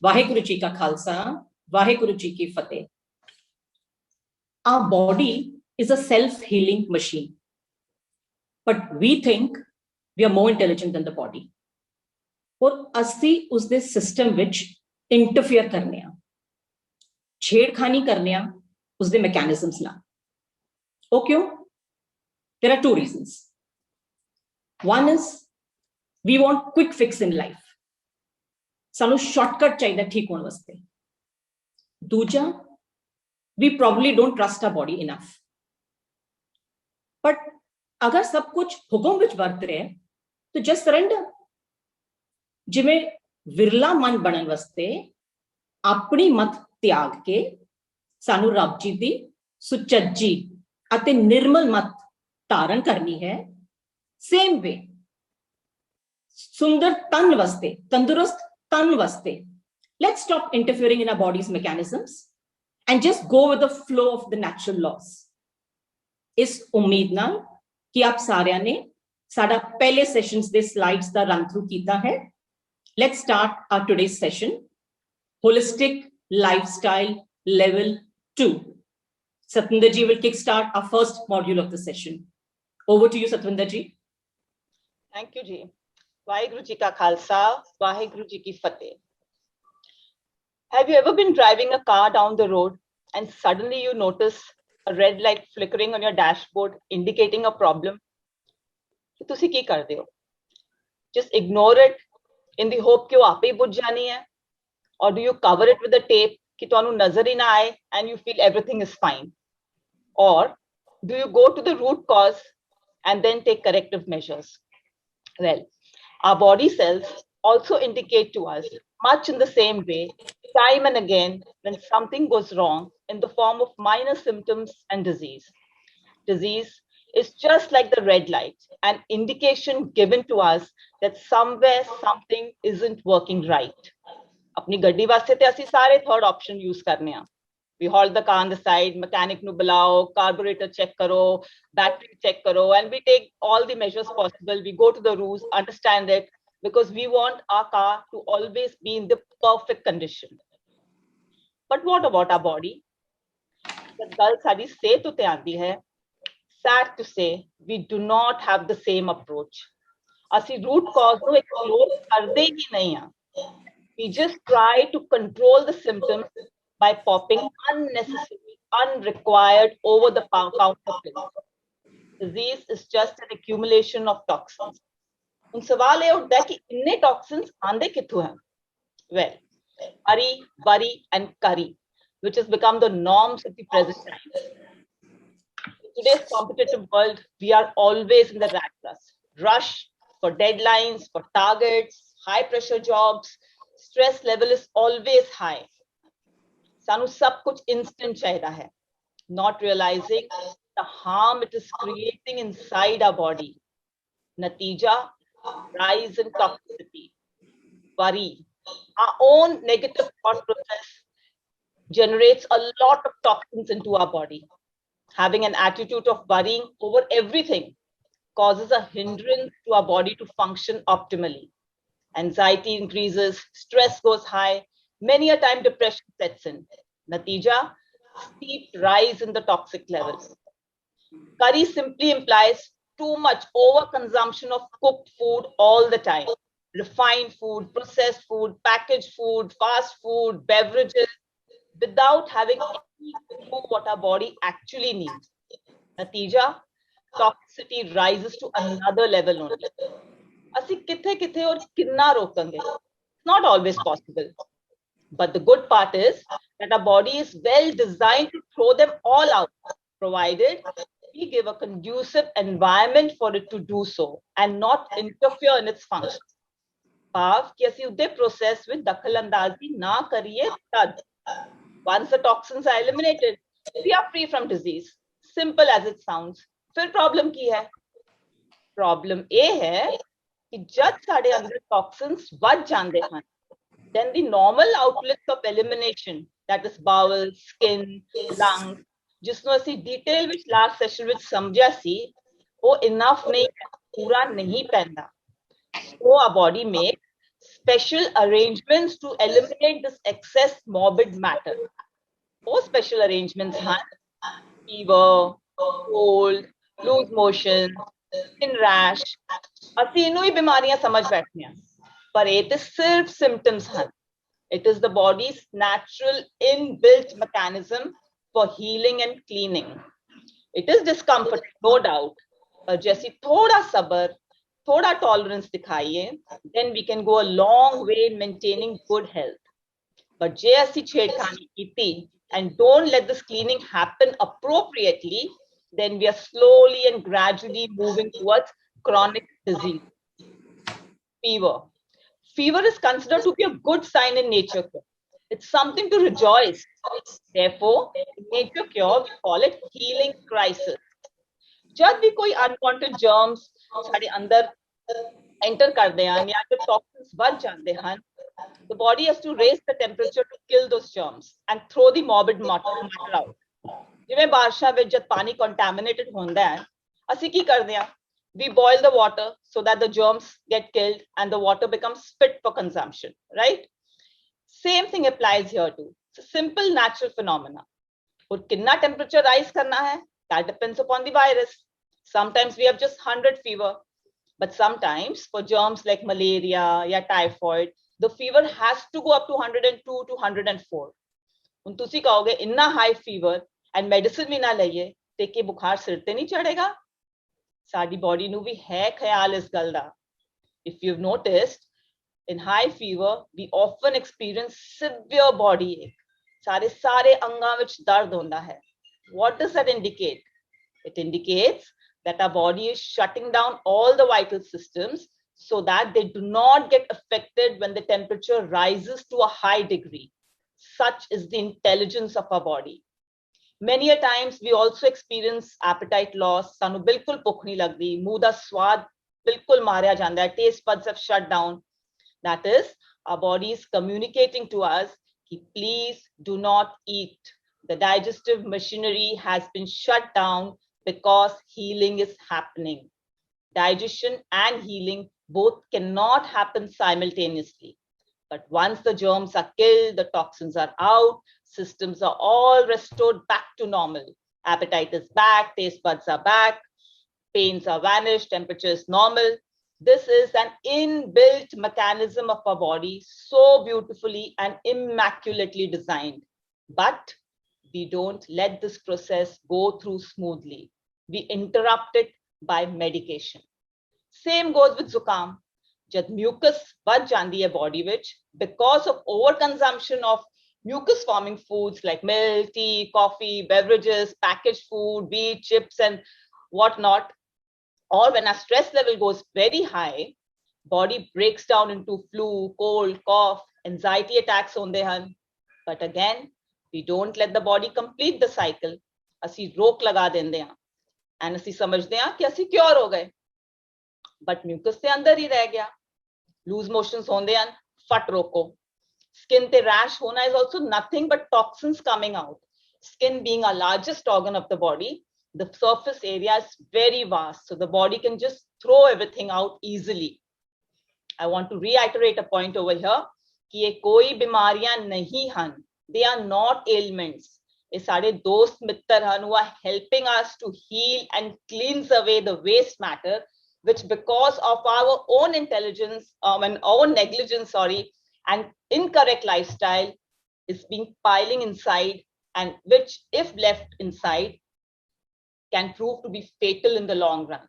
वाहेगुरु जी का खालसा, वाहेगुरु जी की फतेह. Our body is a self-healing machine, but we think we are more intelligent than the body. और ਅਸੀਂ ਉਸਦੇ system ਵਿੱਚ ਇੰਟਰਫੇਅਰ ਕਰਨੇ ਆ, ਛੇੜਖਾਨੀ ਕਰਨੇ ਆ ਉਸਦੇ ਮੈਕੈਨਿਜ਼ਮਸ ਨਾਲ. ਉਹ ਕਿਉਂ? There are two reasons. One is we want quick fix in life. ਸਾਨੂੰ ਸ਼ਾਰਟਕਟ ਚਾਹੀਦਾ ਠੀਕ ਹੋਣ ਵਾਸਤੇ. ਦੂਜਾ, we probably don't trust our body enough. But अगर सब कुछ हुक्म विच वर्त रहे तो just surrender. जिमें विरला मन बनन वास्ते अपनी मत त्याग के सानू रब जी दी सुचज्जी अते निर्मल मत धारण करनी है. सेम वे सुंदर तन वास्ते, तंदुरुस्त तन वास्ते, let's stop interfering in our body's mechanisms and just go with the flow of the natural laws. इस उम्मीद नाल कि आप सारिਆਂ ने साडा पहले सेशंस दे स्लाइड्स दा रन थ्रू कीता है. Let's start our today's session, Holistic Lifestyle Level 2. Satvinder ji will kickstart our first module of the session. Over to you, Satvinder ji. Thank you, ji. Vaheguru ji ka khalsa, Vaheguru ji ki fateh. Have you ever been driving a car down the road and suddenly you notice a red light flickering on your dashboard indicating a problem? तो तुसी की करते हो? Just ignore it in the hope कि वो आपे ही बुझ जानी है, or do you cover it with a tape कि तुहानू नजर ही ना आए and you feel everything is fine? Or do you go to the root cause and then take corrective measures? Well, our body cells also indicate to us much in the same way, time and again, when something goes wrong in the form of minor symptoms and disease. Disease is just like the red light, an indication given to us that somewhere something isn't working right. अपनी गड्डी वास्ते ते असी सारे third option use करने आ. We hold the car on the side, mechanic nu bulao, carburetor check karo, battery check karo, and we take all the measures possible. We go to the rules, understand it, because we want our car to always be in the perfect condition. But what about our body? जब गल साडी सेहत उते आंदी है, sad to say, we do not have the same approach. ਅਸੀਂ root cause ਨੂੰ explore ਕਰਦੇ ਹੀ ਨਹੀਂ ਆ. We just try to control the symptoms by popping unnecessary, unrequired, over-the-counter pills. Disease is just an accumulation of toxins. ਹੁਣ सवाल ये उठता है कि इन्ने toxins आंदे किथों हैं? Well, worry and curry, which has become the norms of the present time. In today's competitive world, we are always in the rat rush for deadlines, for targets, high pressure jobs. Stress level is always high. Sanu sab kuch instant chahida hai, not realizing the harm it is creating inside our body. Natija, rise in toxicity, worry. Our own negative thought process generates a lot of toxins into our body. Having an attitude of worrying over everything causes a hindrance to our body to function optimally. Anxiety increases, stress goes high, many a time depression sets in. Natija, steep rise in the toxic levels. Curry simply implies too much overconsumption of cooked food all the time. Refined food, processed food, packaged food, fast food, beverages, without having any clue what our body actually needs. Natija, toxicity rises to another level only. Asi kithe kithe aur kinna rokange? It's not always possible. But the good part is that our body is well designed to throw them all out, provided we give a conducive environment for it to do so and not interfere in its function. भाव कि ਅਸੀਂ ਉਹਦੇ process ਵਿੱਚ दखल-अंदाजी ना करिए तद. Once the toxins are eliminated, we are free from disease. Simple as it sounds. फिर problem की है? Problem ये है कि जब साढ़े अंदर toxins बढ़ जाते हैं, then the normal outlets of elimination, that is bowel, skin, lungs, जिसਨੂੰ ਅਸੀਂ detail ਵਿੱਚ last session ਵਿੱਚ समझा सी, वो enough नहीं है, पूरा नहीं पैंदा. So our body makes special arrangements to eliminate this excess morbid matter. वो special arrangements हैं fever, cold, loose motion, skin rash. ਅਸੀਂ ਇਹਨੂੰ ਹੀ ਬਿਮਾਰੀਆਂ ਸਮਝ ਬੈਠਦੇ ਹਾਂ ਪਰ ਇਹ ਤੇ ਸਿਰਫ symptoms ਹਨ. It is the body's natural inbuilt mechanism for healing and cleaning. It is discomfort, no doubt. पर जैसे थोड़ा सब्र, थोड़ा tolerance दिखाइए, then we can go a long way in maintaining good health. But जे ਅਸੀਂ छेड़खानी कीती and don't let this cleaning happen appropriately, then we are slowly and gradually moving towards chronic disease. Fever. Fever is considered to be a good sign in nature cure. It's something to rejoice. Therefore, in nature cure, we call it healing crisis. जब भी कोई unwanted germs साढ़े अंदर enter करते हैं या जो toxins बढ़ जाते हैं, the body has to raise the temperature to kill those germs and throw the morbid matter out. जिवें बारिशां विच जद पानी contaminated होंदा है, ਅਸੀਂ ਕੀ ਕਰਦੇ ਹਾਂ? We boil the water so that the germs get killed and the water becomes fit for consumption, right? Same thing applies here too. It's a simple natural phenomena. और कितना temperature rise करना है? That depends upon the virus. Sometimes we have just 100 fever, but sometimes for germs like malaria या typhoid, the fever has to go up to 102 to 104. ਹੁਣ ਤੁਸੀਂ ਕਹੋਗੇ ਇੰਨਾ high fever and medicine भी ना लइए ते कि बुखार सिर ते नहीं चढ़ेगा? साडी body ਨੂੰ भी है ख्याल इस गल दा. If you've noticed, in high fever, we often experience severe body ache. सारे अंगां विच दर्द होंदा है. What does that indicate? It indicates that our body is shutting down all the vital systems so that they do not get affected when the temperature rises to a high degree. Such is the intelligence of our body. Many a times we also experience appetite loss. Sanu bilkul bhukh nahi lagdi, muh da swad bilkul marya janda hai, taste buds have shut down. That is, our body is communicating to us कि please do not eat. The digestive machinery has been shut down because healing is happening. Digestion and healing both cannot happen simultaneously. But once the germs are killed, the toxins are out, systems are all restored back to normal. Appetite is back, taste buds are back, pains are vanished, temperature is normal. This is an inbuilt mechanism of our body, so beautifully and immaculately designed. But we don't let this process go through smoothly. We interrupt it by medication. Same goes with zukam. Jad mucus bad jandi hai body vich because of overconsumption of mucus forming foods like milk, tea, coffee, beverages, packaged food, wheat, chips and whatnot. Or when our stress level goes very high, body breaks down into flu, cold, cough, anxiety attacks honde han. But again, we don't let the body complete the cycle. Asi rok laga dende hain and asi samajhde hain ki asi cure ho gaye. But mucus te andar hi reh gaya. Loose motions honde hain, fat roko. Skin te rash hona is also nothing but toxins coming out. Skin being our largest organ of the body, the surface area is very vast, so the body can just throw everything out easily. I want to reiterate a point over here कि ये कोई बीमारियां नहीं हन. They are not ailments. ये सारे दोस्त मित्र हन who are helping us to heal and cleanse away the waste matter, which because of our own intelligence, and own negligence, and incorrect lifestyle is being piling inside, and which if left inside can prove to be fatal in the long run.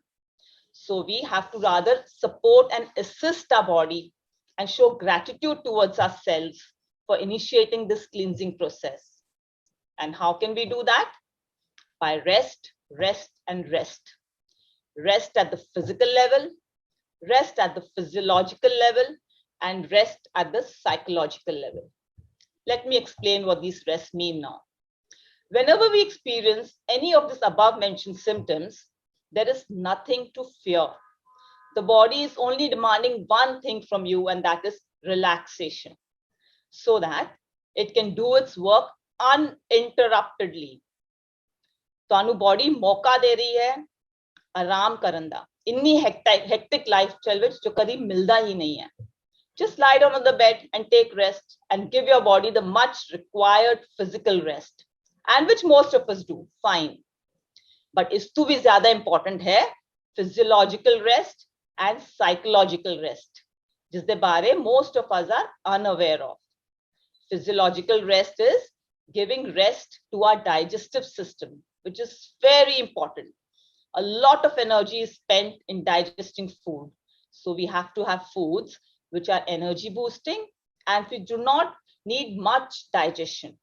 So we have to rather support and assist our body and show gratitude towards ourselves for initiating this cleansing process. And how can we do that? By rest, rest, and rest. Rest at the physical level, rest at the physiological level, and rest at the psychological level. Let me explain what these rests mean now. Whenever we experience any of these above mentioned symptoms, there is nothing to fear. The body is only demanding one thing from you, and that is relaxation, so that it can do its work uninterruptedly. ਤੁਹਾਨੂੰ body ਮੌਕਾ ਦੇ ਰਹੀ ਹੈ ਆਰਾਮ ਕਰਨ ਦਾ ਇੰਨੀ hectic lifestyle ਵਿੱਚ ਜੋ ਕਦੀ ਮਿਲਦਾ ਹੀ ਨਹੀਂ ਹੈ. Just lie down on the bed and take rest and give your body the much required physical rest, and which most of us do fine. But istu bhi zyada important hai physiological rest and psychological rest, jisde baare most of us are unaware of. Physiological rest is giving rest to our digestive system, which is very important. A lot of energy is spent in digesting food. So we have to have foods which are energy boosting and we do not need much digestion.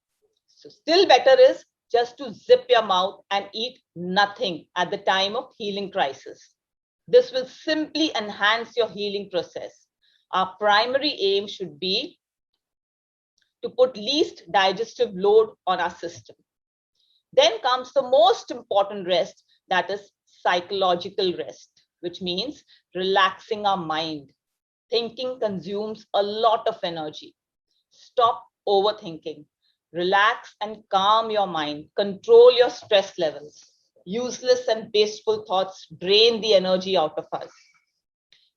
So still better is just to zip your mouth and eat nothing at the time of healing crisis. This will simply enhance your healing process. Our primary aim should be to put least digestive load on our system. Then comes the most important rest, that is psychological rest, which means relaxing our mind. Thinking consumes a lot of energy. Stop overthinking. Relax and calm your mind. Control your stress levels. Useless and wasteful thoughts drain the energy out of us.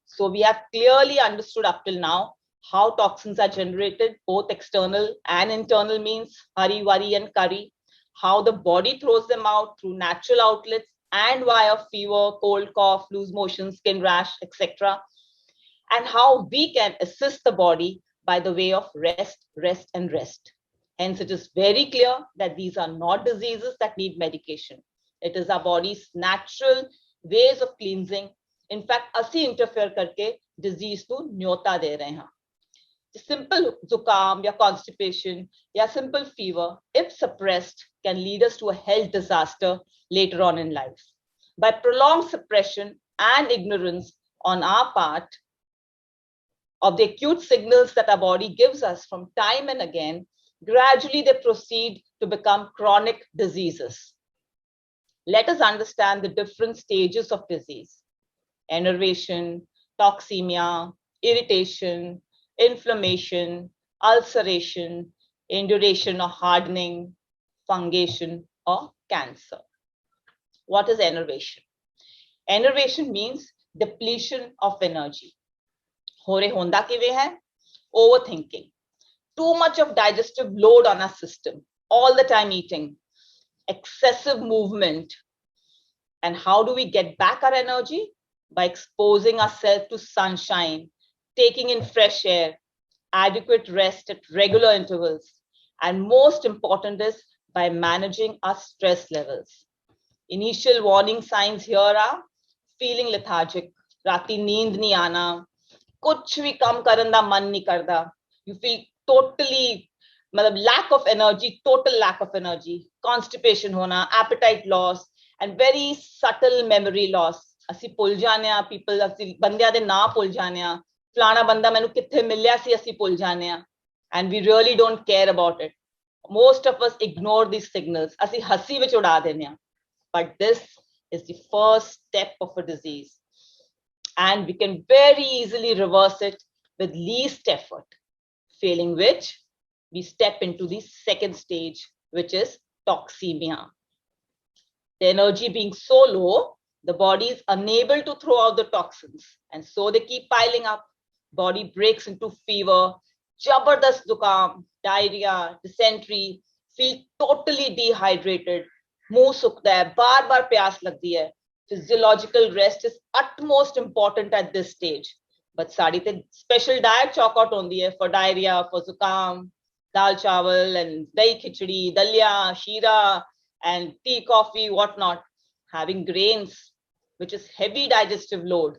So we have clearly understood up till now how toxins are generated, both external and internal means, hari, worry, and curry, how the body throws them out through natural outlets and via fever, cold, cough, loose motion, skin rash, etc. And how we can assist the body by the way of rest, rest, and rest. Hence, it is very clear that these are not diseases that need medication. It is our body's natural ways of cleansing. In fact, ਅਸੀਂ interfere करके disease को न्योता दे रहे हैं. Simple zukam या constipation या simple fever, if suppressed, can lead us to a health disaster later on in life. By prolonged suppression and ignorance on our part of the acute signals that our body gives us from time and again, gradually they proceed to become chronic diseases. Let us understand the different stages of disease: enervation, toxemia, irritation, inflammation, ulceration, induration or hardening, fungation, or cancer. What is enervation? Enervation means depletion of energy. Hore honda kive hai? Overthinking. Too much of digestive load on our system, all the time eating, excessive movement. And how do we get back our energy? By exposing ourselves to sunshine, taking in fresh air, adequate rest at regular intervals, and most important is by managing our stress levels. Initial warning signs here are feeling lethargic, rati neend nahi aana, kuch bhi kam karan da man nahi karda. You feel totally lack of energy, total lack of energy, constipation hona, appetite loss, and very subtle memory loss. ਅਸੀਂ ਭੁੱਲ ਜਾਂਦੇ ਆ, people ਅਸੀਂ ਬੰਦਿਆਂ ਦੇ ਨਾਂ ਭੁੱਲ ਜਾਂਦੇ ਆ, ਫਲਾਣਾ ਬੰਦਾ ਮੈਨੂੰ ਕਿੱਥੇ ਮਿਲਿਆ ਸੀ ਅਸੀਂ ਭੁੱਲ ਜਾਂਦੇ ਆ, and we really don't care about it. Most of us ignore these signals. ਅਸੀਂ ਹੱਸੀ ਵਿੱਚ ਉਡਾ ਦਿੰਦੇ ਆ. But this is the first step of a disease, and we can very easily reverse it with least effort, failing which we step into the second stage, which is toxemia. The energy being so low, the body is unable to throw out the toxins, and so they keep piling up. Body breaks into fever, jabardast zukam, diarrhea, dysentery, feel totally dehydrated, muh sukta hai, baar pyas lagdi hai. Physiological rest is utmost important at this stage. But sadi te special diet chalk out hondi hai for diarrhea, for zukam, dal chawal and dahi khichdi, dalia, sheera, and tea, coffee, whatnot. Having grains, which is heavy digestive load,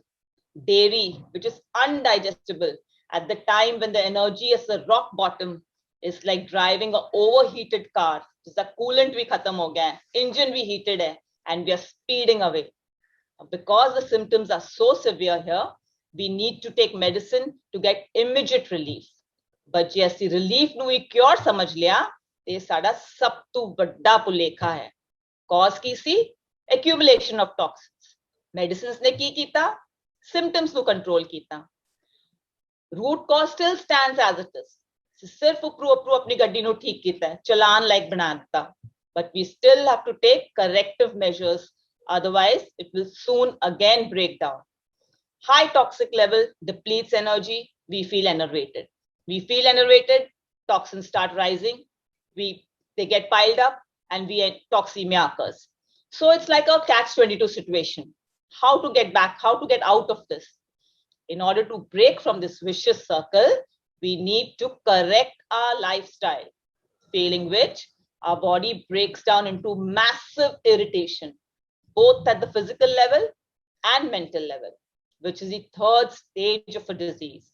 dairy, which is undigestible, at the time when the energy is the rock bottom, is like driving an overheated car. The coolant bhi khatam ho gaya, engine bhi heated hai, and we are speeding away. Because the symptoms are so severe here, we need to take medicine to get immediate relief. But ਜੇ ਅਸੀਂ relief ਨੂੰ ਹੀ cure ਸਮਝ ਲਿਆ, ਇਹ ਸਾਡਾ ਸਭ ਤੋਂ ਵੱਡਾ ਭੁਲੇਖਾ ਹੈ. Cause Ki C? Accumulation of toxins. Medicines ਨੇ ਕੀ ਕੀਤਾ? Symptoms ਨੂੰ control ਕੀਤਾ. Root cause still stands as it is. ਸਿਰਫ ਉੱਪਰੋਂ ਆਪਣੀ ਗੱਡੀ ਨੂੰ ਠੀਕ ਕੀਤਾ, ਚਲਾਨ ਲਾਇਕ ਬਣਾ ਦਿੱਤਾ. But we still have to take corrective measures. Otherwise, it will soon again break down. High toxic level depletes energy, we feel enervated. We feel enervated, toxins start rising, they get piled up, and toxemia occurs. So it's like a catch-22 situation. How to get back, how to get out of this? In order to break from this vicious circle, we need to correct our lifestyle, failing which our body breaks down into massive irritation, both at the physical level and mental level, which is the third stage of a disease.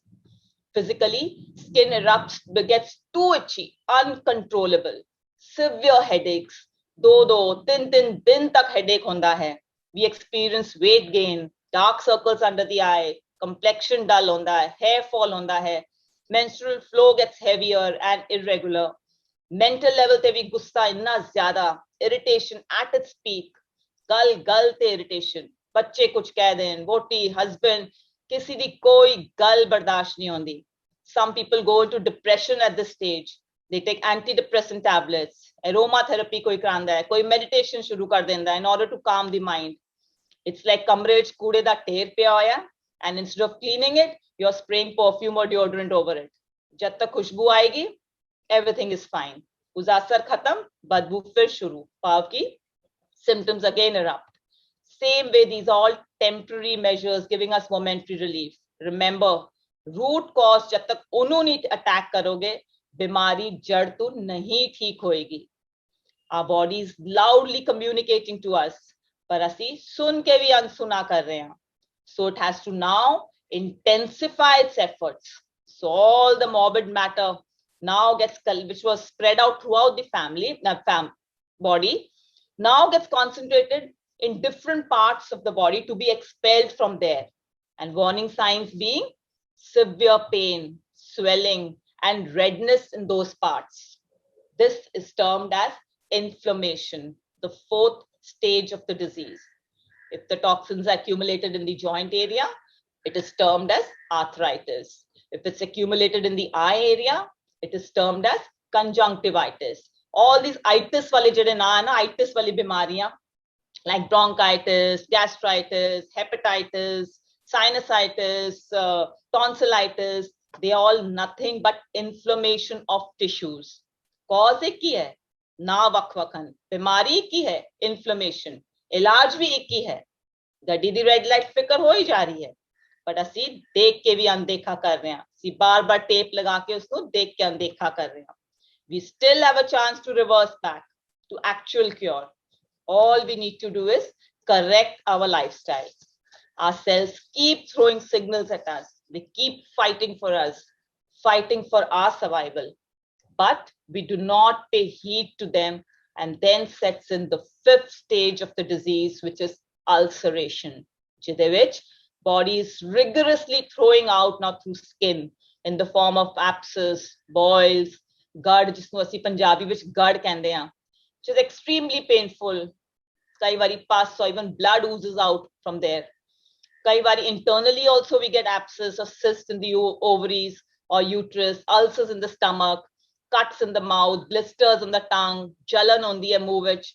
Physically, skin erupts, gets too itchy, uncontrollable, severe headaches, 2-3 दिन तक headache होता है. We experience weight gain, dark circles under the eye, complexion dull होता है, hair fall होता है, menstrual flow gets heavier and irregular. Mental level te भी गुस्सा इतना ज़्यादा, irritation at its peak, गल ते irritation, बच्चे कुछ कह दें, वोटी, husband, किसी दी कोई गल बर्दाश्त नहीं होती. Some people go into depression at this stage. They take antidepressant tablets, aromatherapy कोई करांदा है, कोई meditation शुरू कर देंदा है in order to calm the mind. It's like कमरे विच कूड़े दा ढेर पिया होया, and instead of cleaning it, you're spraying perfume or deodorant over it. जब तक खुशबू आएगी, everything is fine. उसका असर खत्म, बदबू फिर शुरू, पाव की symptoms again erupt. Same way, these are all temporary measures giving us momentary relief. Remember, root cause जब तक उन्होंने नहीं attack करोगे, बीमारी जड़ तो नहीं ठीक होएगी. Our body is loudly communicating to us, पर असी सुन के भी अनसुना कर रहे हैं. So it has to now intensify its efforts. So all the morbid matter now gets, which was spread out throughout the body, now gets concentrated in different parts of the body to be expelled from there. And warning signs being severe pain, swelling, and redness in those parts. This is termed as inflammation, the fourth stage of the disease. If the toxins are accumulated in the joint area, it is termed as arthritis. If it's accumulated in the eye area, it is termed as conjunctivitis. All these itis wale jede na hai na, itis wali bimariyan, like bronchitis, gastritis, hepatitis, sinusitis, tonsillitis, they are all nothing but inflammation of tissues. Cause एक ही है, ना वक्वखन, बीमारी एक ही है, inflammation, इलाज भी एक ही है. गड्डी दी रेड लाइट फिकर हो ही जा रही है, बट असी देख के भी अनदेखा कर रहे हैं, असी बार-बार टेप लगा के उसको देख के अनदेखा कर रहे हैं. We still have a chance to reverse back to actual cure. All we need to do is correct our lifestyle. Our cells keep throwing signals at us. They keep fighting for us, fighting for our survival. But we do not pay heed to them, and then sets in the fifth stage of the disease, which is ulceration, which body is rigorously throwing out now through skin in the form of abscess, boils, gud, जिसको ਅਸੀਂ ਪੰਜਾਬੀ ਵਿੱਚ gud ਕਹਿੰਦੇ ਹਾਂ, which is extremely painful. कई बारी pus or even blood oozes out from there. कई बारी internally also we get abscess or cysts in the ovaries or uterus, ulcers in the stomach, cuts in the mouth, blisters on the tongue, jalan होंदी है मुंह ਵਿੱਚ.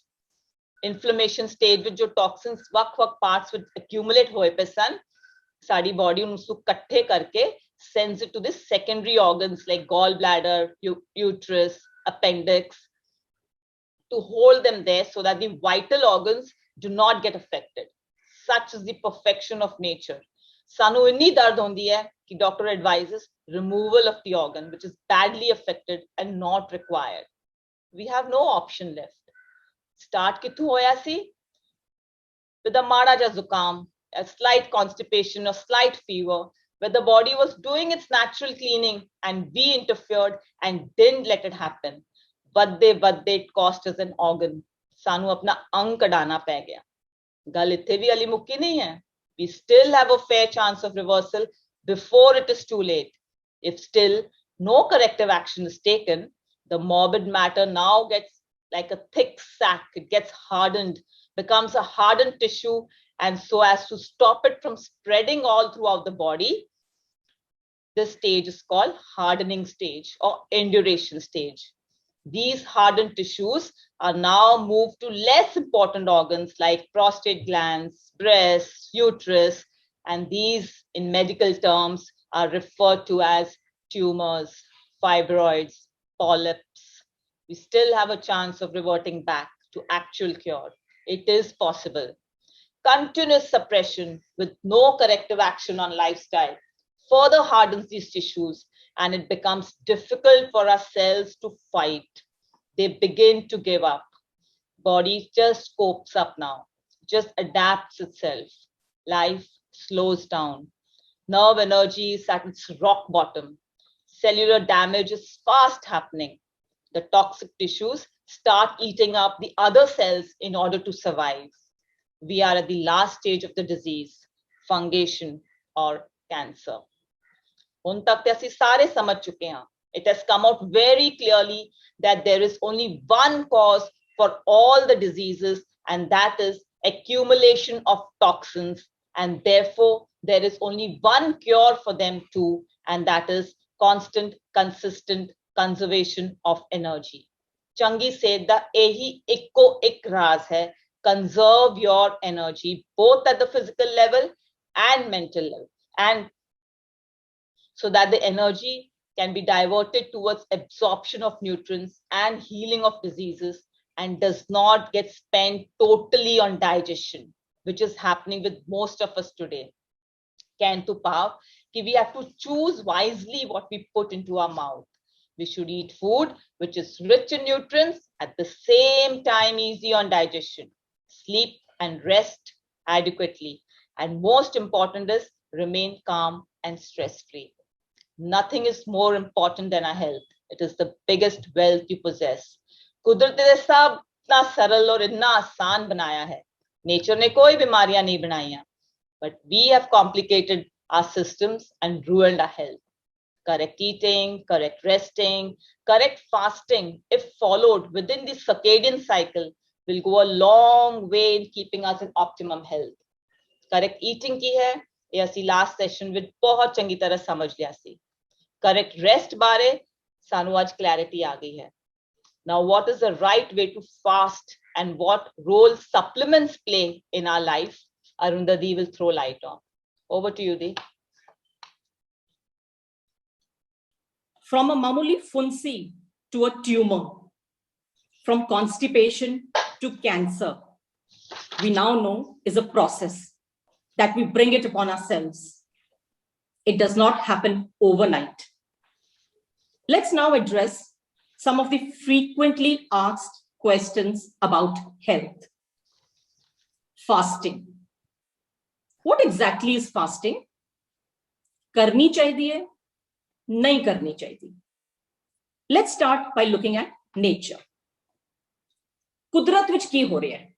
Inflammation stage ਵਿੱਚ जो toxins ਵੱਖ-ਵੱਖ parts ਵਿੱਚ accumulate ਹੋਏ ਪਏ ਸਨ, ਸਾਡੀ body ਨੂੰ उसको ਇਕੱਠੇ ਕਰਕੇ sends it to the secondary organs like gallbladder, uterus, appendix, to hold them there so that the vital organs do not get affected. Such is the perfection of nature. Sanu inni dard hondi hai ki doctor advises removal of the organ which is badly affected and not required. We have no option left. Start kithu hoya si? With a mada ja zukam, a slight constipation or slight fever, where the body was doing its natural cleaning and we interfered and didn't let it happen. But it cost us an organ. Sanu apna ang kadana pੈ ਗਿਆ. ਗੱਲ ਇੱਥੇ ਵੀ ਅਲੀ ਮੁੱਕੀ ਨਹੀਂ ਹੈ. We still have a fair chance of reversal before it is too late. If still no corrective action is taken, the morbid matter now gets like a thick sack. It gets hardened, becomes a hardened tissue, and so as to stop it from spreading all throughout the body, this stage is called hardening stage or induration stage. These hardened tissues are now moved to less important organs like prostate glands, breasts, uterus, and these in medical terms are referred to as tumors, fibroids, polyps. We still have a chance of reverting back to actual cure. It is possible. Continuous suppression with no corrective action on lifestyle further hardens these tissues, and it becomes difficult for our cells to fight. They begin to give up. Body just copes up now, just adapts itself. Life slows down. Nerve energy is at its rock bottom. Cellular damage is fast happening. The toxic tissues start eating up the other cells in order to survive. We are at the last stage of the disease, fungation or cancer. ਹੁਣ ਤੱਕ ਤੇ ਅਸੀਂ ਸਾਰੇ ਸਮਝ ਚੁੱਕੇ ਹਾਂ. It has come out very clearly that there is only one cause for all the diseases, and that is accumulation of toxins, and therefore there is only one cure for them too, and that is constant, consistent conservation of energy. Changi said that ehi ikko ik raaz hai, conserve your energy both at the physical level and mental level, and so that the energy can be diverted towards absorption of nutrients and healing of diseases, and does not get spent totally on digestion, which is happening with most of us today. Kentu Pav, we have to choose wisely what we put into our mouth. We should eat food which is rich in nutrients, at the same time easy on digestion. Sleep and rest adequately. And most important is remain calm and stress-free. Nothing is more important than our health. It is the biggest wealth you possess. कुदरत ने सब इतना सरल और इतना आसान बनाया है. नेचर ने कोई बीमारियां नहीं बनाई, but we have complicated our systems and ruined our health. Correct eating, correct resting, correct fasting, if followed within the circadian cycle, will go a long way in keeping us in optimum health. Correct eating की है, ये ਅਸੀਂ last session with बहुत चंगी तरह समझ लिया ਸੀ. Correct rest बारे सानू आज clarity आ गई है. Now, what is the right way to fast and what role supplements play in our life? Arundhati will throw light on. Over to you, Di. From a mamuli funsi to a tumor, from constipation to cancer, we now know is a process that we bring it upon ourselves. It does not happen overnight. Let's now address some of the frequently asked questions about health. Fasting. What exactly is fasting? Karni chahiye, nahi karni chahiye. Let's start by looking at nature. कुदरत विच की हो रहा है?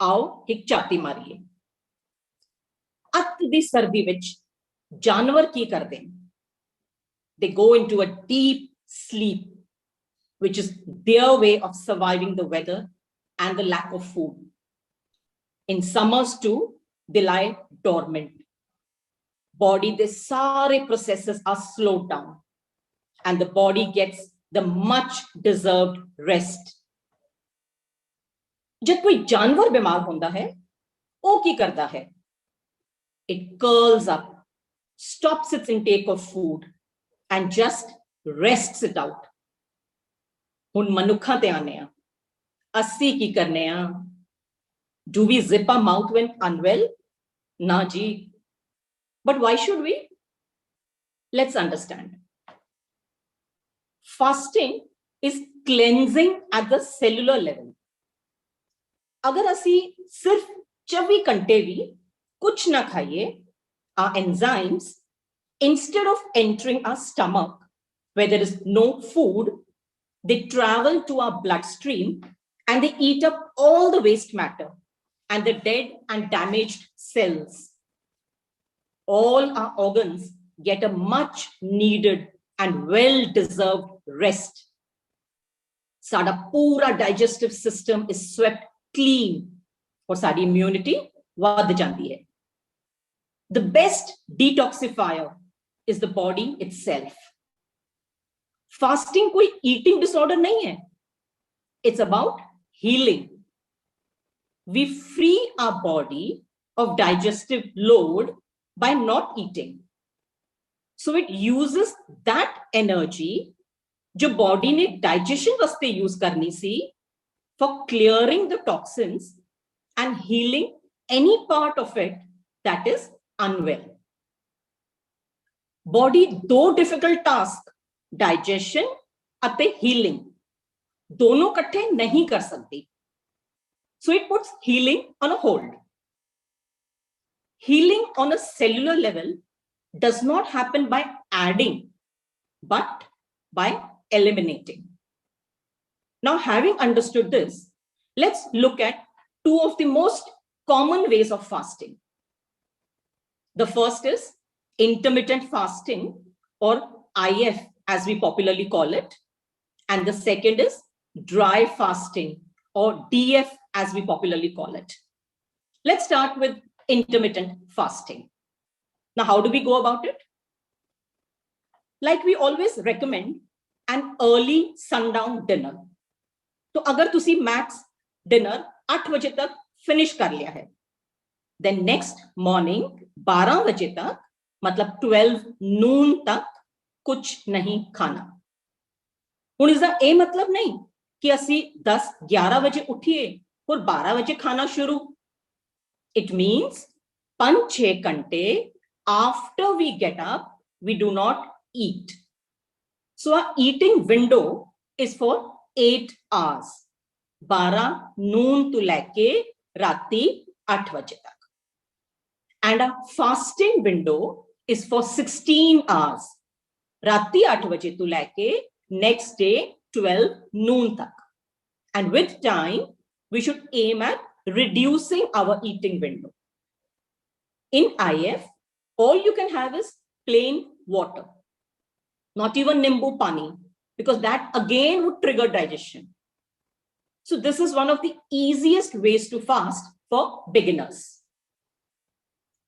आओ एक चाती मारिए. अत दी सर्दी विच जानवर की करते हैं? They go into a deep sleep, which is their way of surviving the weather and the lack of food. In summers too, they lie dormant. Body, the sare processes are slowed down, and the body gets the much deserved rest. जब कोई जानवर बीमार होता है, वो की करता है? It curls up, stops its intake of food, and just rests it out. हुन मनुखा ते आने आ. अस्सी की करने आ? Do we zip our mouth when unwell? Na ji. But why should we? Let's understand. Fasting is cleansing at the cellular level. अगर असी सिर्फ 24 घंटे भी कुछ ना खाइए, our enzymes, instead of entering our stomach where there is no food, they travel to our bloodstream and they eat up all the waste matter and the dead and damaged cells. All our organs get a much needed and well-deserved rest. Sada pura digestive system is swept clean और sari immunity वध जाती है. The best detoxifier is the body itself. Fasting कोई eating disorder नहीं है. It's about healing. We free our body of digestive load by not eating. So it uses that energy जो body ने digestion वास्ते use करनी सी for clearing the toxins and healing any part of it that is unwell. Body दो difficult task, digestion ਅਤੇ healing, दोनों इकट्ठे नहीं कर सकती. So it puts healing on a hold. Healing on a cellular level does not happen by adding, but by eliminating. Now, having understood this, let's look at two of the most common ways of fasting. The first is intermittent fasting, or IF as we popularly call it. And the second is dry fasting, or DF as we popularly call it. Let's start with intermittent fasting. Now, how do we go about it? Like we always recommend an early sundown dinner. तो अगर तुसी max dinner 8 बजे तक finish कर लिया है, then next morning 12 बजे तक, मतलब 12 noon तक कुछ नहीं खाना. ਹੁਣ इसका ਇਹ मतलब नहीं कि ਅਸੀਂ 10-11 बजे उठिए और 12 बजे खाना शुरू. It means 5-6 घंटे after we get up, we do not eat. So our eating window is for 8 hours. 12 noon to लेके राती 8 बजे तक. And our fasting window is for 16 hours. राती 8 बजे to लेके next day 12 noon tak. And with time, we should aim at reducing our eating window. In IF, all you can have is plain water, not even nimbu pani, because that again would trigger digestion. So this is one of the easiest ways to fast for beginners.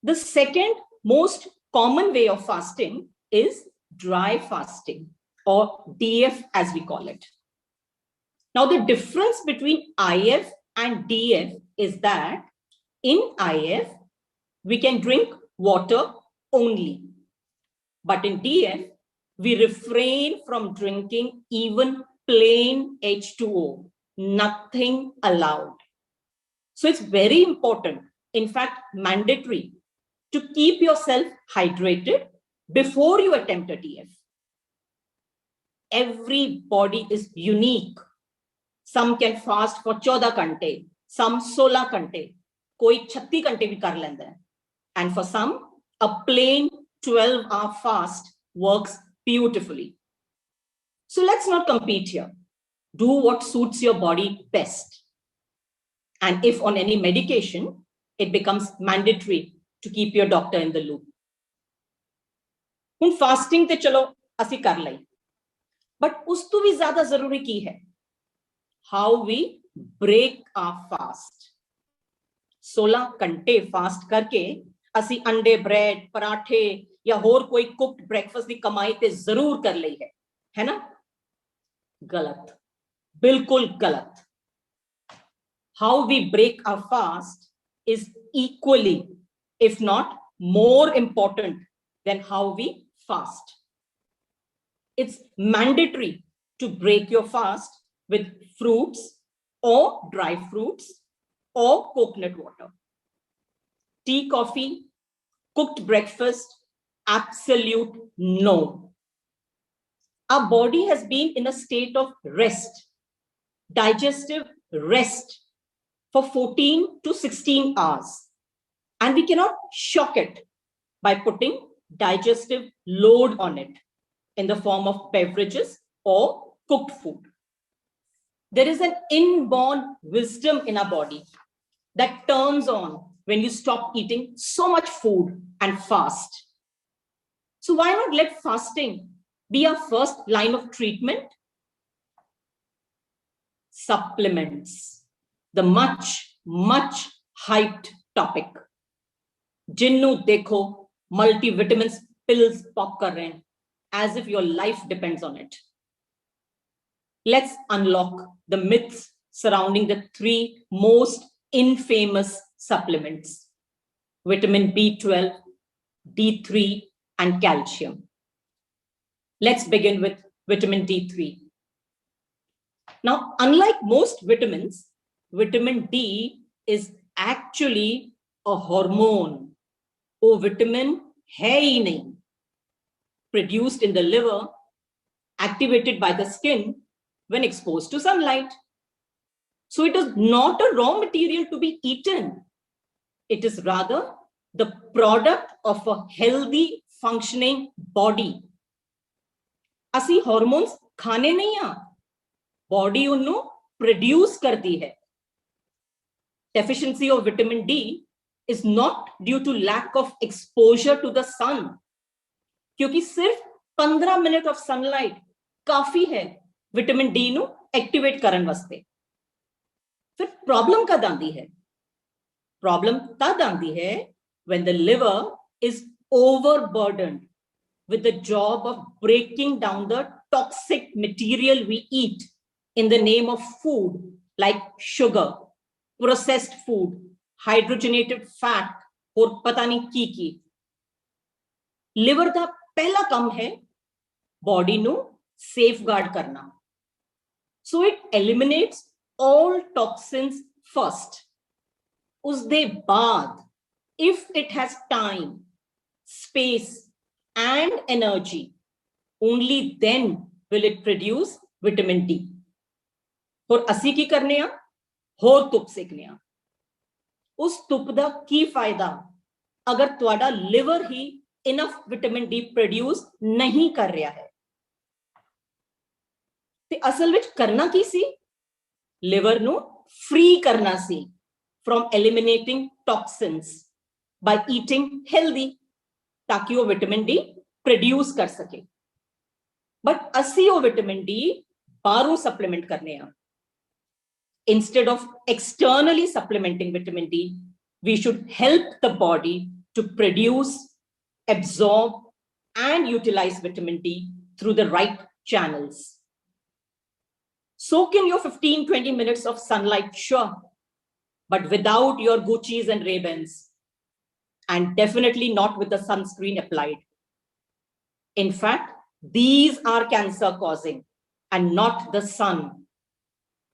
The second most common way of fasting is dry fasting, or DF as we call it. Now, the difference between IF and DF is that in IF, we can drink water only. But in DF, we refrain from drinking even plain H2O, nothing allowed. So it's very important, in fact, mandatory, to keep yourself hydrated before you attempt a DF. Every body is unique. Some can fast for 14 घंटे, some 16 घंटे, कोई 36 घंटे भी कर लेंदा है. And for some, a plain 12-hour fast works beautifully. So let's not compete here. Do what suits your body best. And if on any medication, it becomes mandatory to keep your doctor in the loop. ਹੁਣ fasting ਤੇ ਚਲੋ ਅਸੀਂ ਕਰ ਲਈ, but ਉਸ ਤੋਂ ਵੀ ਜ਼ਿਆਦਾ ਜ਼ਰੂਰੀ ਕੀ ਹੈ? How we break our fast. 16 घंटे फास्ट करके ਅਸੀਂ अंडे, ब्रेड, पराठे या होर कोई कुक्ड ब्रेकफास्ट की कमाई ते जरूर कर ली है ना? गलत, बिल्कुल गलत. How we break our fast is equally, if not more important than how we fast. It's mandatory to break your fast with fruits or dry fruits or coconut water. Tea, coffee, cooked breakfast, absolute no. Our body has been in a state of rest, digestive rest, for 14 to 16 hours. And we cannot shock it by putting digestive load on it in the form of beverages or cooked food. There is an inborn wisdom in our body that turns on when you stop eating so much food and fast. So why not let fasting be our first line of treatment? Supplements, the much hyped topic. Jinnu dekho, multivitamins pills pop kar rahe hain, as if your life depends on it. Let's unlock the myths surrounding the 3 most infamous supplements: vitamin B12, D3, and calcium. Let's begin with vitamin D3. Now, unlike most vitamins, vitamin D is actually a hormone. वो vitamin है ही नहीं. Produced in the liver, activated by the skin when exposed to sunlight. So it is not a raw material to be eaten. It is rather the product of a healthy functioning body. असी hormones खाने नहीं आ, body उन्नो produce करती है. Deficiency of vitamin D is not due to lack of exposure to the sun. क्योंकि सिर्फ 15 minute of sunlight काफी है vitamin D नु एक्टिवेट करन वास्ते. फिर प्रॉब्लम कद आंदी है? प्रॉब्लम तद आंदी है when the liver is overburdened with the job of breaking down the toxic material we eat in the name of food like sugar, processed food, hydrogenated fat और पता नहीं की. लिवर का पहला काम है बॉडी नु safeguard करना. So it eliminates all toxins first. उसदे बाद, if it has time, space and energy, only then will it produce vitamin D. और असी की करने आ, होर तुप सेकने आ. उस तुप दा की फायदा अगर तुहाडा लिवर ही इनफ विटामिन डी प्रोड्यूस नहीं कर रहा है. ते असल विच करना की सी? लिवर नु फ्री करना सी from eliminating toxins by eating healthy, ताकि वो विटामिन डी प्रोड्यूस कर सके. बट असी वो विटामिन डी बारू सप्लीमेंट करने आ. Instead of externally supplementing vitamin D, we should help the body to produce, absorb, and utilize vitamin D through the right channels. Soak in your 15-20 minutes of sunlight, sure, but without your Gucci's and Ray-Bans, and definitely not with the sunscreen applied. In fact, these are cancer causing and not the sun.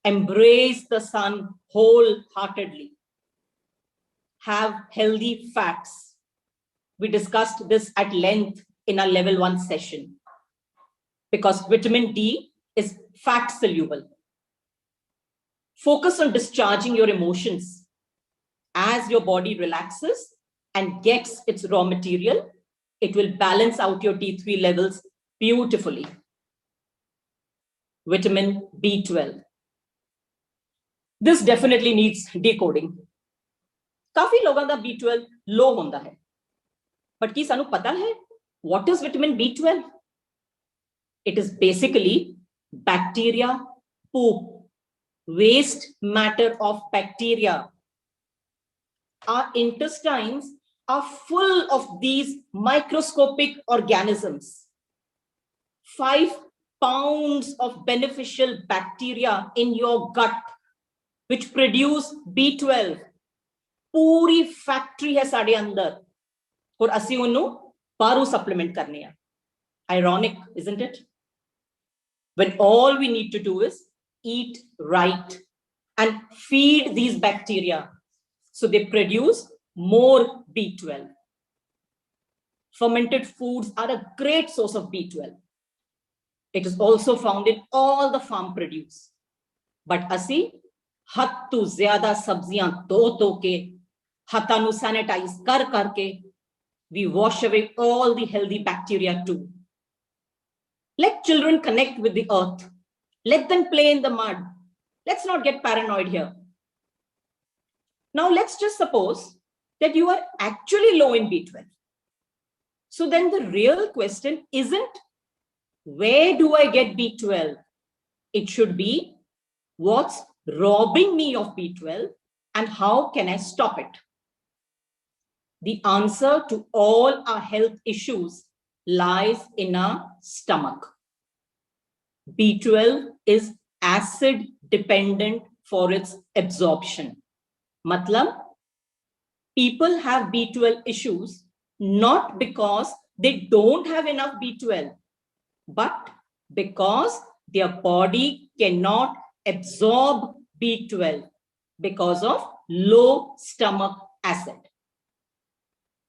Embrace the sun wholeheartedly. Have healthy fats. We discussed this at length in our level 1 session, because vitamin D is fat soluble. Focus on discharging your emotions. As your body relaxes and gets its raw material, it will balance out your D3 levels beautifully. Vitamin B12. This definitely needs decoding. काफी लोगों का B12 low होता है, but की सानू पता है what is vitamin B12? It is basically bacteria poop, waste matter of bacteria. Our intestines are full of these microscopic organisms. 5 pounds of beneficial bacteria in your gut, which produce B12. पूरी factory है साढ़े अंदर, और असी उन्नु बारू supplement करने हैं. Ironic, isn't it? When all we need to do is eat right and feed these bacteria so they produce more B12. Fermented foods are a great source of B12. It is also found in all the farm produce. But असी हद तो ज्यादा सब्जियां धो के हाथां नु sanitise कर करके we wash away all the healthy bacteria too. Let children connect with the earth. Let them play in the mud. Let's not get paranoid here. Now let's just suppose that you are actually low in B12. So then the real question isn't where do I get B12? It should be what's robbing me of B12 and how can I stop it? The answer to all our health issues lies in our stomach. B12 is acid dependent for its absorption. Matlab, people have B12 issues not because they don't have enough B12, but because their body cannot absorb B12 because of low stomach acid.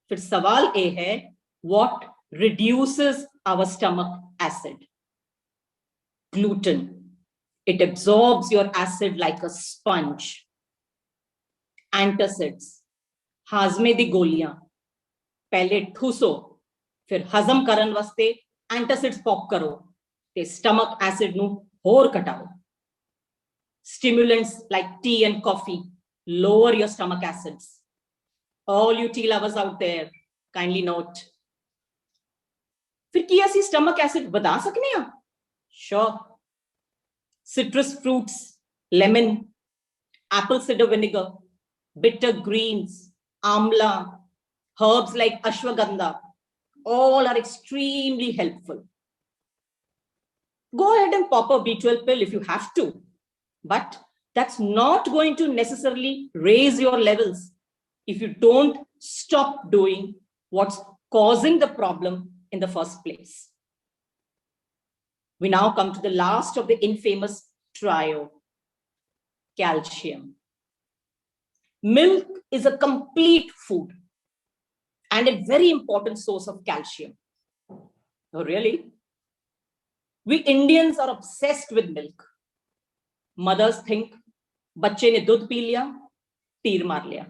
फिर सवाल ये है, what reduces our stomach acid? Gluten. It absorbs your acid like a sponge. Antacids. हाजमे दी गोलियां पहले ठूसो, फिर हजम करन वास्ते antacids pop करो ते स्टमक एसिड नु होर घटाओ. Stimulants like tea and coffee lower your stomach acids. All you tea lovers out there, kindly note. फिर की असी stomach acid बता सकने हैं? Sure. Citrus fruits, lemon, apple cider vinegar, bitter greens, amla, herbs like ashwagandha, all are extremely helpful. Go ahead and pop a B12 pill if you have to, but that's not going to necessarily raise your levels if you don't stop doing what's causing the problem in the first place. We now come to the last of the infamous trio, calcium. Milk is a complete food and a very important source of calcium. Oh, really? We Indians are obsessed with milk. Mothers think, बच्चे ने दूध P लिया, तीर मार लिया.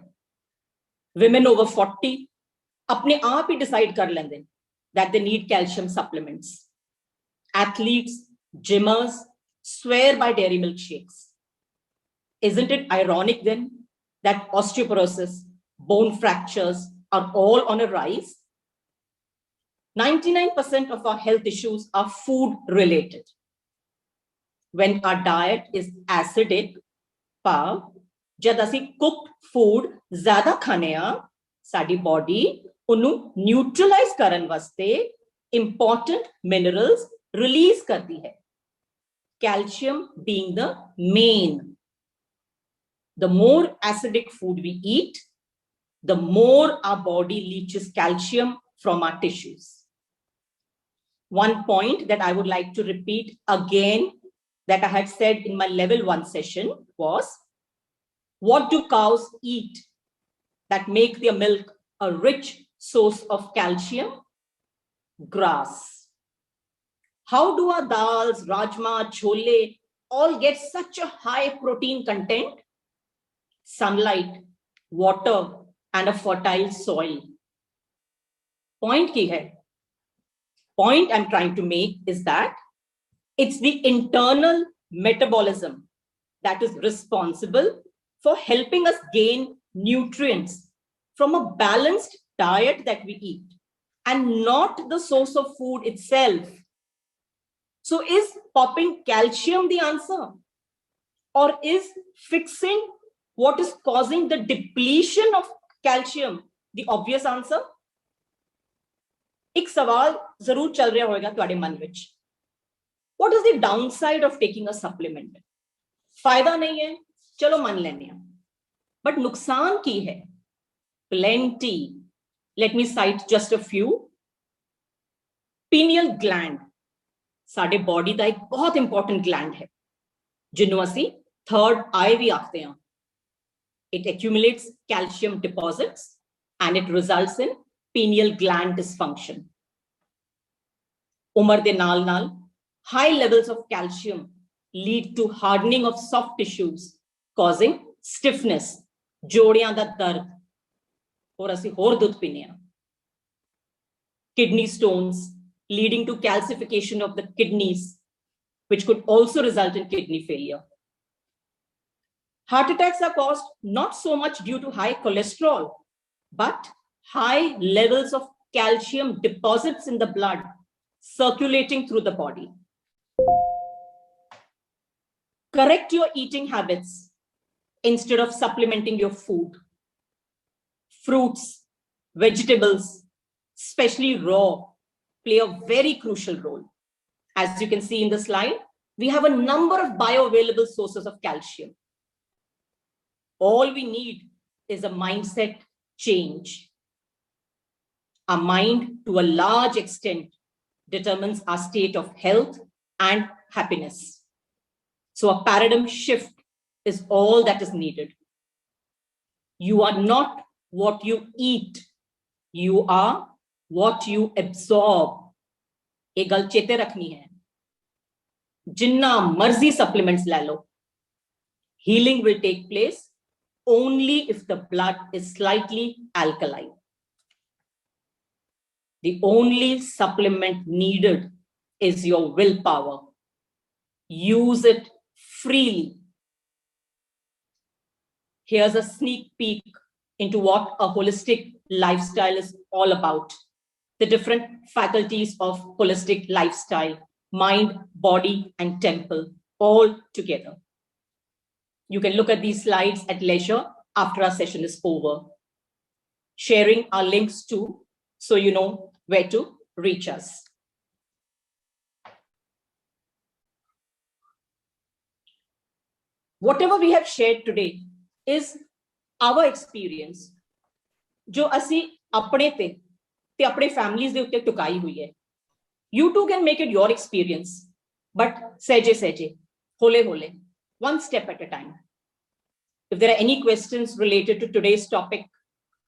Women over 40 अपने आप ही decide कर लेंगे that they need calcium supplements. Athletes, gymmers swear by dairy milk shakes. Isn't it ironic then that osteoporosis, bone fractures are all on a rise? 99% of our health issues are food related. When our diet is acidic, जद असी cooked food ज़्यादा खाने आ, साडी body उन्हें neutralize करन वास्ते important minerals release करती है. Calcium being the main. The more acidic food we eat, the more our body leaches calcium from our tissues. One point that I would like to repeat again that I had said in my level 1 session was, what do cows eat that make their milk a rich source of calcium? Grass. How do our dals, rajma, chole all get such a high protein content? Sunlight, water, and a fertile soil. Point ki hai. Point I'm trying to make is that it's the internal metabolism that is responsible for helping us gain nutrients from a balanced diet that we eat, and not the source of food itself. So is popping calcium the answer? Or is fixing what is causing the depletion of calcium the obvious answer? एक सवाल जरूर चल रहा होगा तुम्हारे मन विच. What is the downside of taking a supplement? फायदा नहीं है, चलो मान लेने हैं. But नुकसान की है? Plenty. Let me cite just a few. Pineal gland. साडे बॉडी का एक बहुत इंपॉर्टेंट ग्लैंड है जिन्हों असी थर्ड आई भी आखते हैं. It accumulates calcium deposits and it results in pineal gland dysfunction. उम्र दे नाल नाल high levels of calcium lead to hardening of soft tissues, causing stiffness, जोड़ियां दा दर्द, और असी होर दूध पीने हैं. Kidney stones leading to calcification of the kidneys, which could also result in kidney failure. Heart attacks are caused not so much due to high cholesterol, but high levels of calcium deposits in the blood circulating through the body. Correct your eating habits instead of supplementing your food. Fruits, vegetables, especially raw, play a very crucial role. As you can see in the slide, we have a number of bioavailable sources of calcium. All we need is a mindset change. Our mind, to a large extent, determines our state of health and happiness. So a paradigm shift is all that is needed. You are not what you eat. You are what you absorb. एक गल चेते रखनी है. जिन्ना मर्जी supplements ले लो. Healing will take place only if the blood is slightly alkaline. The only supplement needed is your willpower. Use it freely. Here's a sneak peek into what a holistic lifestyle is all about. The different faculties of holistic lifestyle, mind, body, and temple, all together. You can look at these slides at leisure after our session is over. Sharing our links too, so you know where to reach us. Whatever we have shared today is our experience, जो असी अपने ते अपने families दे उत्ते टुकाई हुई है. You too can make it your experience, but सहजे, hole, one step at a time. If there are any questions related to today's topic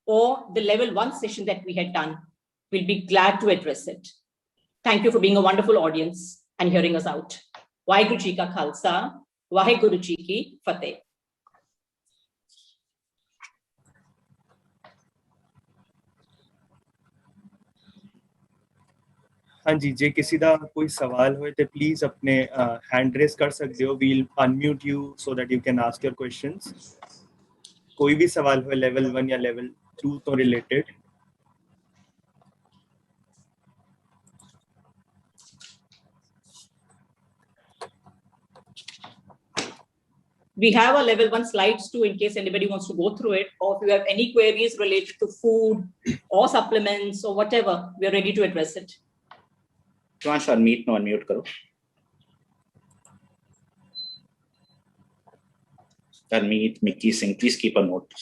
or the level 1 session that we had done, we'll be glad to address it. Thank you for being a wonderful audience and hearing us out. Vaheguru Ji Ka Khalsa, Vaheguru Ji Ki Fateh. हाँ जी, जे किसी दा कोई सवाल होए ते please अपने hand raise कर सकते हो. We'll unmute you so that you can ask your questions. कोई भी सवाल हो लेवल 1 या लेवल 2 तो related. We have a level 1 slides too in case anybody wants to go through it, or if you have any queries related to food or supplements or whatever, we are ready to address it. Shivansh, unmute karo. Harmeet, Mickey Singh, please keep a note.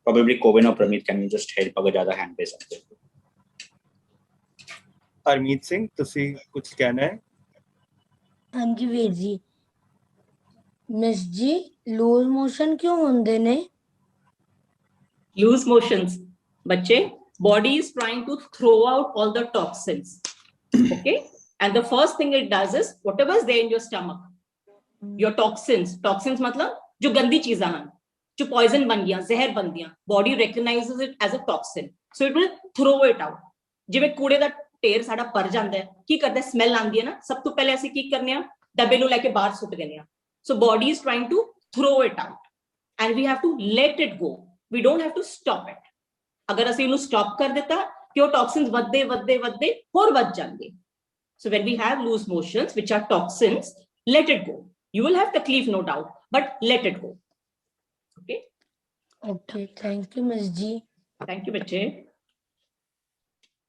Probably Kovin or Pramit, can you just help अगर ज़्यादा hand raise आते हैं? Harmeet Singh, तुसी कुछ कहना है? हाँ जी Veer ji. Miss जी, loose motion क्यों होंदे ने? Loose motions, बच्चे, body is trying to throw out all the toxins. Okay, and the first thing it does is whatever is there in your stomach, your toxins मतलब जो गंदी चीज़ां हैं, जो poison बन गया, जहर बन गया, body recognizes it as a toxin, so it will throw it out. जिਵੇਂ कूड़े दा ढेर साड़ा भर जांदा है, की करदा है, smell आंदी है ना, सब तो पहले ऐसे की करने आ, डब्बे नूं लेके बाहर सुट देने आ. So body is trying to throw it out, and we have to let it go. We don't have to stop it. अगर ਅਸੀਂ ਇਹਨੂੰ stop कर देता, क्यों toxins वधदे होर वध जाएंगे. So when we have loose motions, which are toxins, let it go. You will have takleef, no doubt, but let it go. Okay. Okay, thank you, Miss Ji. Thank you, बच्चे.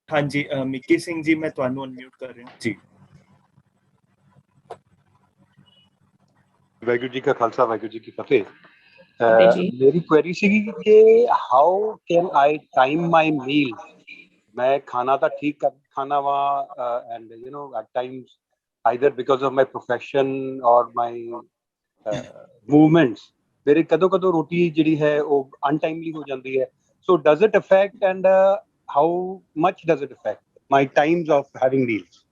हाँ जी, Mickey Singh ji, मैं ਤੁਹਾਨੂੰ unmute कर रहा हूँ जी. वाहिगुरू जी का खालसा, वाहिगुरू जी की फतेह. जी. मेरी क्वेरी सी कि how can I time my meal. मैं खाना तो ठीक कर खाना वहाँ and you know at times either because of my profession और माय मूवमेंट्स मेरे कदों रोटी जिहड़ी है वो अनटाइमली हो जाती है. So does it affect and how much does it affect my times of having meals?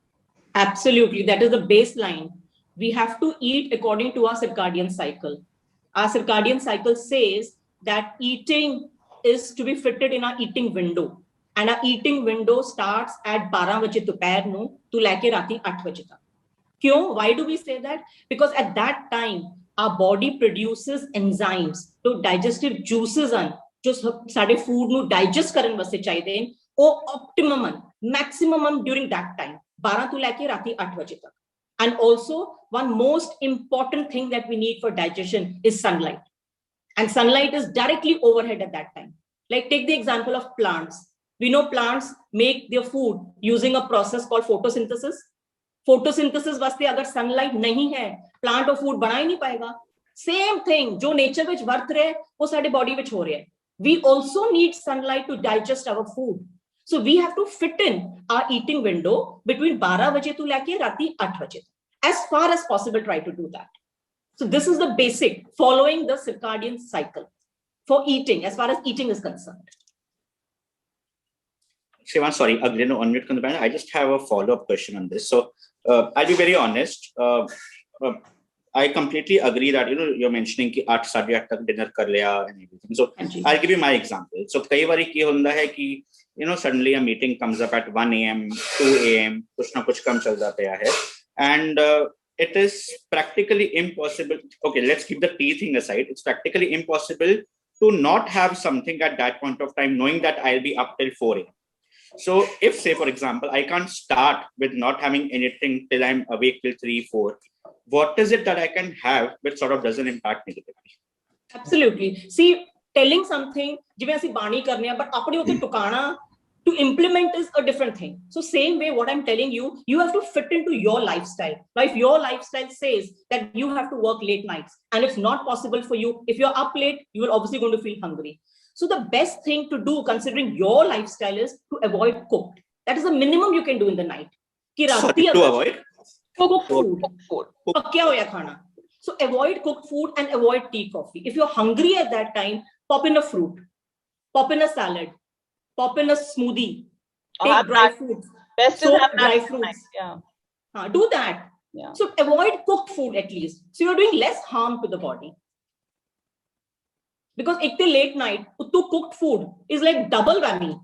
Absolutely, that is the baseline. We have to eat according to our circadian cycle. Our circadian cycle says that eating is to be fitted in our eating window, and our eating window starts at 12 बजे दोपहर ਨੂੰ to लेके राती 8 बजे तक. क्यों? Why do we say that? Because at that time our body produces enzymes, तो digestive juices ਹਨ जो ਸਾਡੇ food ਨੂੰ digest ਕਰਨ ਵਾਸਤੇ ਚਾਹੀਦੇ ਨੇ, ਉਹ optimum ਹਨ, maximum ਹਨ during that time 12 ਤੋਂ लेके राती 8 बजे तक. And also, one most important thing that we need for digestion is sunlight. And sunlight is directly overhead at that time. Like take the example of plants. We know plants make their food using a process called photosynthesis. Photosynthesis वास्ते अगर sunlight नहीं है, plant और food बना ही नहीं पाएगा. Same thing, जो nature विच वर्त रहे, वो साडे body विच हो रहा है. We also need sunlight to digest our food. So we have to fit in our eating window between 12 baje to leke rati 8 baje. As far as possible, try to do that. So this is the basic, following the circadian cycle for eating, as far as eating is concerned. Shivan, sorry, again, unmute करना पड़ेगा. I just have a follow-up question on this. So I'll be very honest. I completely agree that you're mentioning कि 8 साढ़े 8 तक dinner कर लिया and everything. So I'll give you my example. So कई बारी क्या होता है कि suddenly a meeting comes up at 1 a.m., 2 a.m. कुछ ना कुछ कम चल जाता है, and it is practically impossible. Okay, let's keep the tea thing aside. It's practically impossible to not have something at that point of time, knowing that I'll be up till 4 a.m. So if, say, for example, I can't start with not having anything till I'm awake till 3, 4, what is it that I can have which sort of doesn't impact negatively? Absolutely. See, telling something, जिवें ਅਸੀਂ बाणी करने हैं, but अपने उते टुकाना to implement is a different thing. So same way, what I'm telling you, you have to fit into your lifestyle. Now, if your lifestyle says that you have to work late nights and it's not possible for you, if you're up late, you are obviously going to feel hungry. So the best thing to do, considering your lifestyle, is to avoid cooked. That is the minimum you can do in the night. To avoid? Cooked food. Pakya hoya khana. So avoid cooked food and avoid tea, coffee. If you're hungry at that time, pop in a fruit, pop in a salad, pop in a smoothie, take dry fruits, soak dry fruits. Yeah. Do that. Yeah. So avoid cooked food at least. So you're doing less harm to the body. Because ek late night, to cooked food is like double whammy.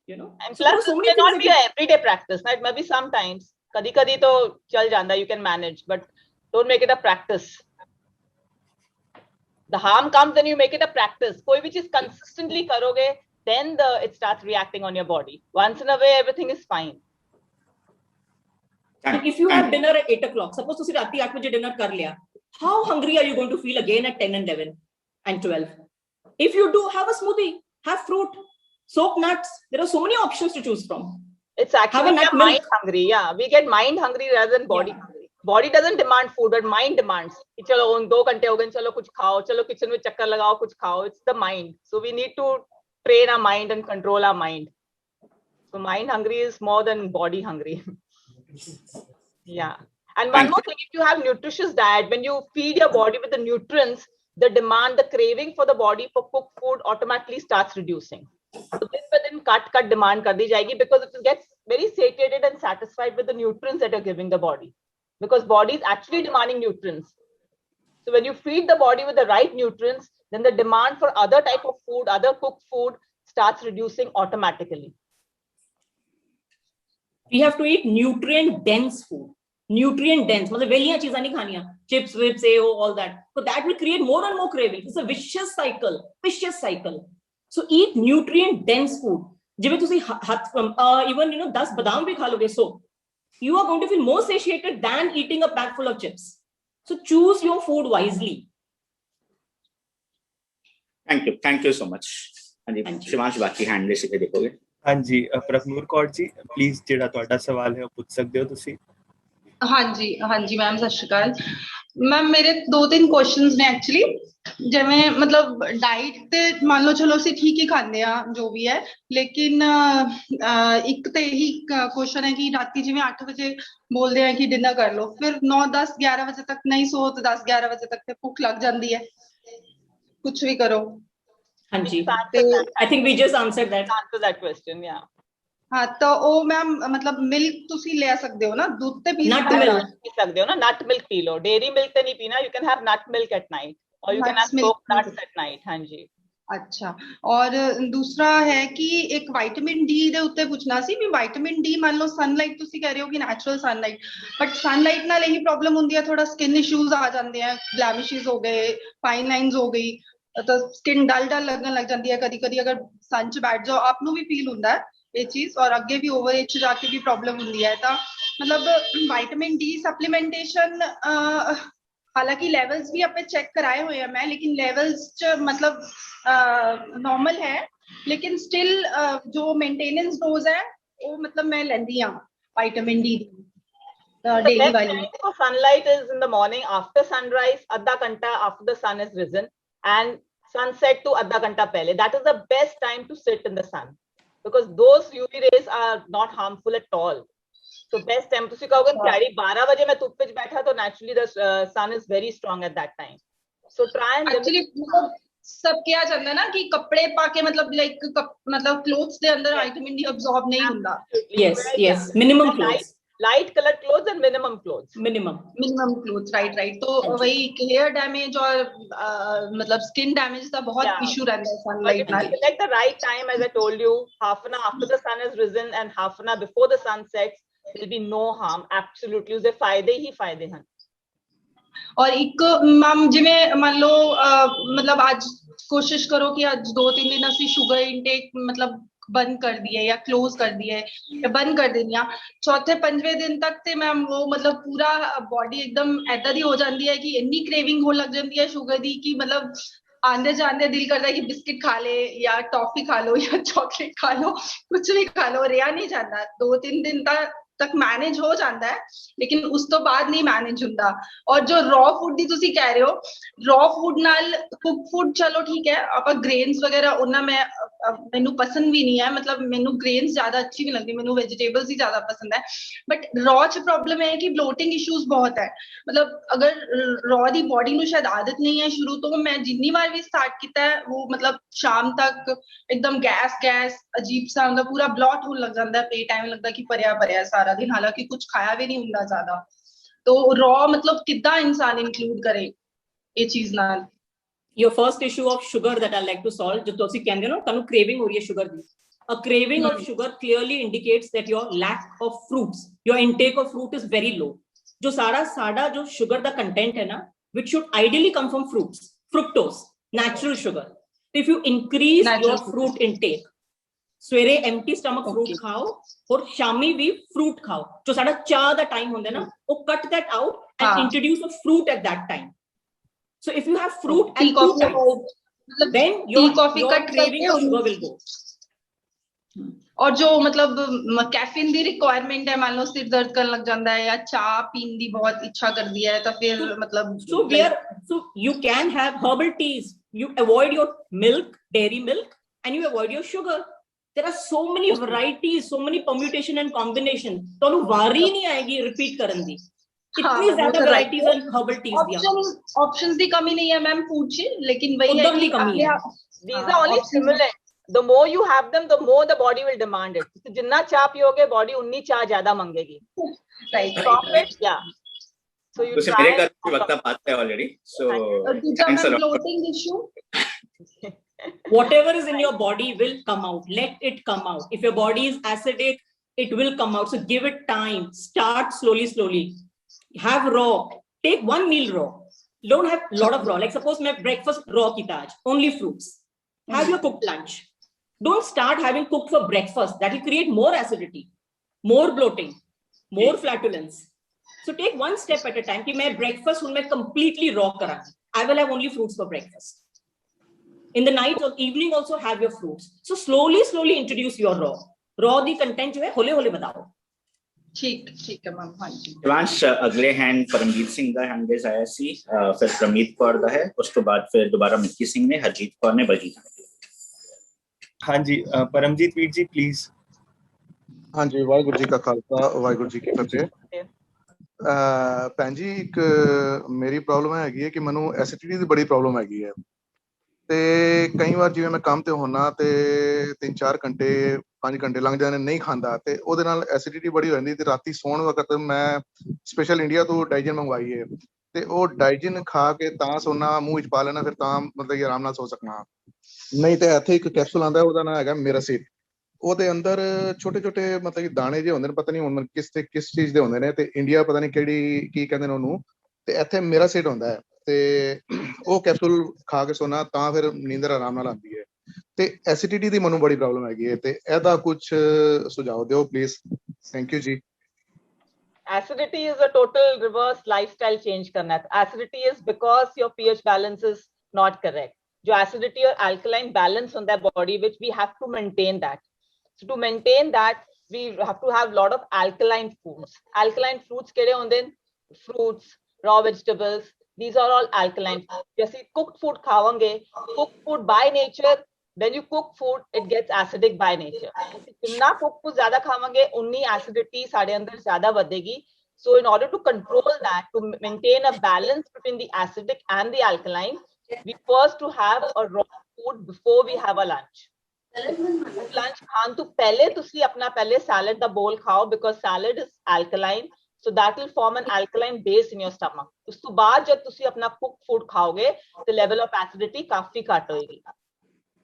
And plus, it may not be an everyday practice. It may be sometimes. Kadi kadi to chal janda, you can manage, but don't make it a practice. The harm comes when you make it a practice. Koi which is consistently karoge, then it starts reacting on your body. Once in a way, everything is fine. If you have dinner at 8 o'clock, suppose you rati 8 baje dinner kar liya, how hungry are you going to feel again at 10 and 11 and 12? If you do, have a smoothie, have fruit, soak nuts. There are so many options to choose from. It's actually mind hungry. Yeah, we get mind hungry rather than body hungry. Body doesn't demand food, but mind demands. Chalo 2 घंटे हो गए, चलो कुछ खाओ, चलो kitchen में चक्कर लगाओ, कुछ खाओ. It's the mind. So we need to train our mind and control our mind. So mind hungry is more than body hungry. Yeah. And one more thing, if you have nutritious diet, when you feed your body with the nutrients, the demand, the craving for the body for cooked food automatically starts reducing. So this within cut demand kar di jayegi, because it gets very satiated and satisfied with the nutrients that you're giving the body. Because body is actually demanding nutrients. So when you feed the body with the right nutrients, then the demand for other type of food, other cooked food starts reducing automatically. We have to eat nutrient dense food. Nutrient dense, मतलब वेलियां चीज़ां नहीं खानियां, chips, whips, all that. So that will create more and more cravings. It's a vicious cycle. So eat nutrient dense food. जिਵੇਂ ਤੁਸੀਂ even 10 बादाम भी खा लोगे, so you are going to feel more satiated than eating a bag full of chips. So choose your food wisely. Thank you so much. Shivansh बाकी hand raise से देखोगे. हाँ जी, Prabhnoor Kaur ji, please ਜਿਹੜਾ ਤੁਹਾਡਾ ਸਵਾਲ ਹੈ ਉਹ ਪੁੱਛ ਸਕਦੇ ਹੋ ਤੁਸੀਂ. ਹਾਂਜੀ ਮੈਮ, ਸਤਿ ਸ਼੍ਰੀ ਅਕਾਲ ਮੈਮ. ਮੇਰੇ 2-3 ਕੁਐਸਚਨਸ ਨੇ ਐਕਚੁਅਲੀ. ਜਿਵੇਂ ਮਤਲਬ ਡਾਈਟ ਤੇ ਮੰਨ ਲਓ ਚਲੋ ਅਸੀਂ ਠੀਕ ਹੀ ਖਾਂਦੇ ਆ ਜੋ ਵੀ ਹੈ, ਲੇਕਿਨ ਇੱਕ ਤੇ ਇਹੀ ਕੁਐਸਚਨ ਹੈ ਕਿ ਰਾਤੀ ਜਿਵੇਂ 8 ਵਜੇ ਬੋਲਦੇ ਆ ਕਿ ਡਿਨਰ ਕਰ ਲਓ, ਫਿਰ 9, 10, 11 ਵਜੇ ਤੱਕ ਨਹੀਂ ਸੋ ਤੇ 10, 11 ਵਜੇ ਤੱਕ ਤੇ ਭੁੱਖ ਲੱਗ ਜਾਂਦੀ ਹੈ, ਕੁਝ ਵੀ ਕਰੋ. ਹਾਂਜੀ, I think we just answered that question. Yeah. हाँ, तो वो मैम मतलब मिल्क तुसी ले सकते हो ना, दूध ते पी सकते हो ना, नट milk P low. Dairy milk ते नहीं पीना. You can have nut milk at night or you can have soaked nuts at night. हाँ जी. अच्छा, और दूसरा है कि एक विटामिन डी दे उत्ते पूछना सी भी. विटामिन डी मान लो सनलाइट तुसी कह रहे हो कि नेचुरल सनलाइट, बट सनलाइट नाल यही प्रॉब्लम होंदी है, थोड़ा स्किन इश्यूज आ जाते हैं, ब्लैमिशेस हो गए, फाइन लाइंस हो गई, तो स्किन डल लगन लग जाती है कदी अगर सन च बैठ जाओ. आप भी फील होता है ये चीज, और अगे भी ओवर एज जाके भी प्रॉब्लम होती है. तो मतलब विटामिन डी सप्लीमेंटेशन, हालांकि लेवल्स भी आपने चेक कराए हुए हैं मैं, लेकिन लेवल्स च मतलब नॉर्मल है, लेकिन स्टिल जो मेंटेनेंस डोज है वो मतलब मैं लेंदी हां विटामिन डी डेली वाली. Sunlight is in the morning after sunrise, आधा घंटा after the sun is risen, and sunset to आधा घंटा पहले. That is the best time to sit in the sun. because those UV rays are not harmful at all. So best time ਤੁਸੀਂ ਕਹੋਗੇ 12:30 ਵਜੇ ਮੈਂ ਧੁੱਪ ਵਿੱਚ ਬੈਠਾ ਤਾਂ naturally the sun is very strong at that time. So try and actually सब किया जाता है ना कि कपड़े पाके मतलब लाइक मतलब क्लोथ्स के अंदर विटामिन डी अब्सॉर्ब नहीं होता. Yes, minimum clothes. Light colored clothes and minimum clothes. Minimum clothes, right. तो वही हेयर डैमेज और मतलब स्किन डैमेज का बहुत इशू रहता है सनलाइट में. Select the right time, as I told you, half an hour after the sun has risen and half an hour before the sun sets. There will be no harm. Absolutely, उसके फायदे ही फायदे हैं. और एक ma'am जिमें मान लो मतलब आज कोशिश करो कि आज 2-3 दिन ਅਸੀਂ शुगर इनटेक मतलब बंद कर दिए या क्लोज कर दिए या बंद कर देनी है. चौथे पंजवें दिन तक ते मैम वो मतलब पूरा बॉडी एकदम ऐदा दी हो जाती है कि इतनी क्रेविंग हो लग जाती है शुगर दी कि मतलब आंदे जांदे दिल करता है कि बिस्किट खा ले या टॉफी खा लो या चॉकलेट खा लो, कुछ भी खा लो, रिया नहीं जाता. 2-3 दिन तक मैनेज हो जाता है लेकिन उस तो बाद नहीं मैनेज ਹੁੰਦਾ. और जो रॉ फूड ਦੀ ਤੁਸੀਂ ਕਹਿ ਰਹੇ ਹੋ, रॉ फूड ਨਾਲ कुक फूड चलो ठीक है, ਆਪਾਂ ग्रेन्स वगैरह ਉਹਨਾਂ ਮੈਂ ਮੈਨੂੰ पसंद भी नहीं है, मतलब ਮੈਨੂੰ ग्रेन्स ज्यादा अच्छी नहीं लगती, ਮੈਨੂੰ वेजिटेबल्स ही ज्यादा पसंद है. बट रॉ च प्रॉब्लम है कि ब्लोटिंग इश्यूज बहुत है. मतलब अगर रॉ ਦੀ बॉडी ਨੂੰ शायद आदत नहीं है शुरू ਤੋਂ, मैं जितनी बार भी स्टार्ट ਕੀਤਾ है वो मतलब शाम तक एकदम गैस अजीब सा मतलब पूरा ब्लॉट होने लग जाता है, पेट टाइम लगता है कि भरिया सारा दिन, हालांकि कुछ खाया भी नहीं ਹੁੰਦਾ ज्यादा. तो रॉ मतलब कितना इंसान इंक्लूड करे ये चीज नाल. Your first issue of sugar that I like to solve, जो ਤੁਸੀਂ ਕਹਿੰਦੇ ਹੋ ਨਾ ਤੁਹਾਨੂੰ craving ਹੋ ਰਹੀ ਹੈ sugar the. A craving of sugar clearly indicates that your lack of fruits, your intake of fruit is very low. जो सारा जो sugar ਦਾ content है ना, which should ideally come from fruits, fructose, natural sugar. If you increase your fruit intake, ਸਵੇਰੇ empty stomach fruit ਖਾਓ और शामी भी fruit खाओ. जो साਡਾ ਚਾਹ ਦਾ time ਹੁੰਦਾ ना, वो cut that out and introduce a fruit at that time. So if you have fruit at two times, then your craving of sugar will go. और जो मतलब कैफीन दी रिक्वायरमेंट है, मान लो सिर दर्द करने लग जाता है या चाय पीने दी बहुत इच्छा कर दी है तो फिर मतलब so you can have herbal teas. You avoid your milk, dairy milk, and you avoid your sugar. There are so many varieties, so many permutation and combination. तो वारी नहीं आएगी repeat करने दी. इतनी ज्यादा varieties and herbal teas दिया. Options दी कमी नहीं है मैम फूड से, लेकिन वही है कि these are only stimulant. The more you have them, the more the body will demand it. तो जितना चाय पियोगे body उन्नी चाय ज्यादा मांगेगी. Right. Profit, yeah. So you तो मेरे घर पे वक्त बात है already. So thanks a lot. Bloating issue. Whatever is in your body will come out. Let it come out. If your body is acidic, it will come out. So give it time. Start slowly. Have raw. Take one meal raw. Don't have a lot of raw. Like suppose my breakfast raw kita aaj, only fruits. Have your cooked lunch. Don't start having cooked for breakfast. That will create more acidity, more bloating, more flatulence. So take one step at a time. कि मैं breakfast हूँ मैं completely raw करा. I will have only fruits for breakfast. In the night or evening also have your fruits. So slowly introduce your raw. Raw the content जो है होले बताओ. ठीक है मैम. हाँ जी. शिवांश अगले हैंड परमजीत सिंह का हैंड रेज आया सी, फिर प्रमीत कौर का है, उसके बाद फिर दोबारा मिक्की सिंह ने, हरजीत कौर ने, बलजीत ने. हाँ जी, परमजीत वीर जी प्लीज. हाँ जी, वाहिगुरू जी का खालसा वाहिगुरू जी की फतेह. ਭੈਣ ਜੀ ਇੱਕ ਮੇਰੀ ਪ੍ਰੋਬਲਮ ਹੈਗੀ ਹੈ ਕਿ ਮੈਨੂੰ ਐਸਿਡਿਟੀ ਦੀ ਬੜੀ ਪ੍ਰੋਬਲਮ ਹੈਗੀ ਹੈ ਤੇ ਕਈ ਵਾਰ ਜਿਵੇਂ ਮੈਂ ਕੰਮ ਤੇ ਹੁੰਨਾ ਤੇ 3-4 ਘੰਟੇ 5 ਘੰਟੇ ਲੰਘ ਜਾਂਦੇ ਨਹੀਂ ਖਾਂਦਾ ਤੇ ਉਹਦੇ ਨਾਲ ਐਸਿਡਿਟੀ ਬੜੀ ਹੋ ਜਾਂਦੀ ਤੇ ਰਾਤੀ ਸੌਣ ਵਕਤ ਮੈਂ ਸਪੈਸ਼ਲ ਇੰਡੀਆ ਤੋਂ ਡਾਈਜਨ ਮੰਗਵਾਈ ਹੈ ਤੇ ਉਹ ਡਾਈਜਨ ਖਾ ਕੇ ਤਾਂ ਸੋਨਾ ਮੂੰਹ ਵਿੱਚ ਪਾ ਲੈਣਾ ਫਿਰ ਤਾਂ ਮਤਲਬ ਕਿ ਆਰਾਮ ਨਾਲ ਸੋ ਸਕਣਾ. ਨਹੀਂ ਤੇ ਇੱਥੇ ਇੱਕ ਕੈਪਸੂਲ ਆਉਂਦਾ ਉਹਦਾ ਨਾਮ ਹੈਗਾ ਮੇਰਾਸਿਟ. ਉਹਦੇ ਅੰਦਰ ਛੋਟੇ ਮਤਲਬ ਕਿ ਦਾਣੇ ਜਿਹੇ ਹੁੰਦੇ ਨੇ, ਪਤਾ ਨਹੀਂ ਹੁਣ ਕਿਸ ਚੀਜ਼ ਦੇ ਹੁੰਦੇ ਨੇ ਤੇ ਇੰਡੀਆ ਪਤਾ ਨਹੀਂ ਕਿਹੜੀ ਕੀ ਕਹਿੰਦੇ ਨੇ ਉਹਨੂੰ, ਤੇ ਇੱਥੇ ਮੇਰਾਸਿਟ ਹੁੰਦਾ ਹੈ ਤੇ ਉਹ ਕੈਪਸੂਲ ਖਾ ਕੇ ਸੋਣਾ ਤਾਂ ਫਿਰ ਨੀਂਦਰ ਆਰਾਮ ਨਾਲ ਆਉਂਦੀ ਹੈ. ਤੇ ਐਸਿਡਿਟੀ ਦੀ ਮੈਨੂੰ ਬੜੀ ਪ੍ਰੋਬਲਮ ਹੈਗੀ ਹੈ ਤੇ ਇਹਦਾ ਕੁਝ ਸੁਝਾਅ ਦਿਓ ਪਲੀਜ਼. ਥੈਂਕ ਯੂ ਜੀ. Acidity is a total reverse lifestyle change करना है. Acidity is because your pH balance is not correct. जो acidity और alkaline balance on that body, which we have to maintain that. So to maintain that, we have to have a lot of alkaline foods. Alkaline foods केड़े होंदे? Fruits, raw vegetables. These are all alkaline. जैसे cooked food खावांगे, cooked food by nature when you cook food, it gets acidic by nature. जितना cook food ज़्यादा खावांगे, उन्नी acidity साढ़े अंदर ज़्यादा बढ़ेगी. So in order to control that, to maintain a balance between the acidic and the alkaline, we first to have a raw food before we have a lunch. Lunch Khan तो पहले तुसी अपना पहले salad दा bowl खाओ, because salad is alkaline, so that will form an alkaline base in your stomach. उस तो बाद जब तुसी अपना cooked food खाओगे, the level of acidity काफी घट होएगी.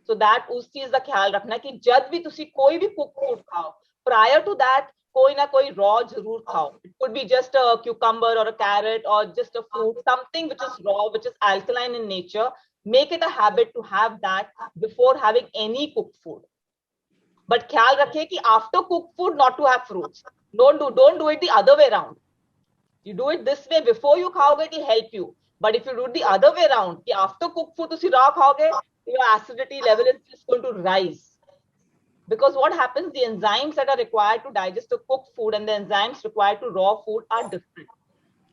So that उस चीज का ख्याल रखना कि जब भी तुसी कोई भी cooked food खाओ, prior to that कोई ना कोई raw जरूर खाओ. It could be just a cucumber or a carrot or just a fruit, something which is raw, which is alkaline in nature. Make it a habit to have that before having any cooked food. But ख्याल रखिए कि after cooked food not to have fruits. Don't do it the other way around. You do it this way before you खाओगे, it will help you. But if you do it the other way around, कि after cooked food तुसी raw खाओगे, your acidity level is just going to rise. Because what happens, the enzymes that are required to digest the cooked food and the enzymes required to raw food are different.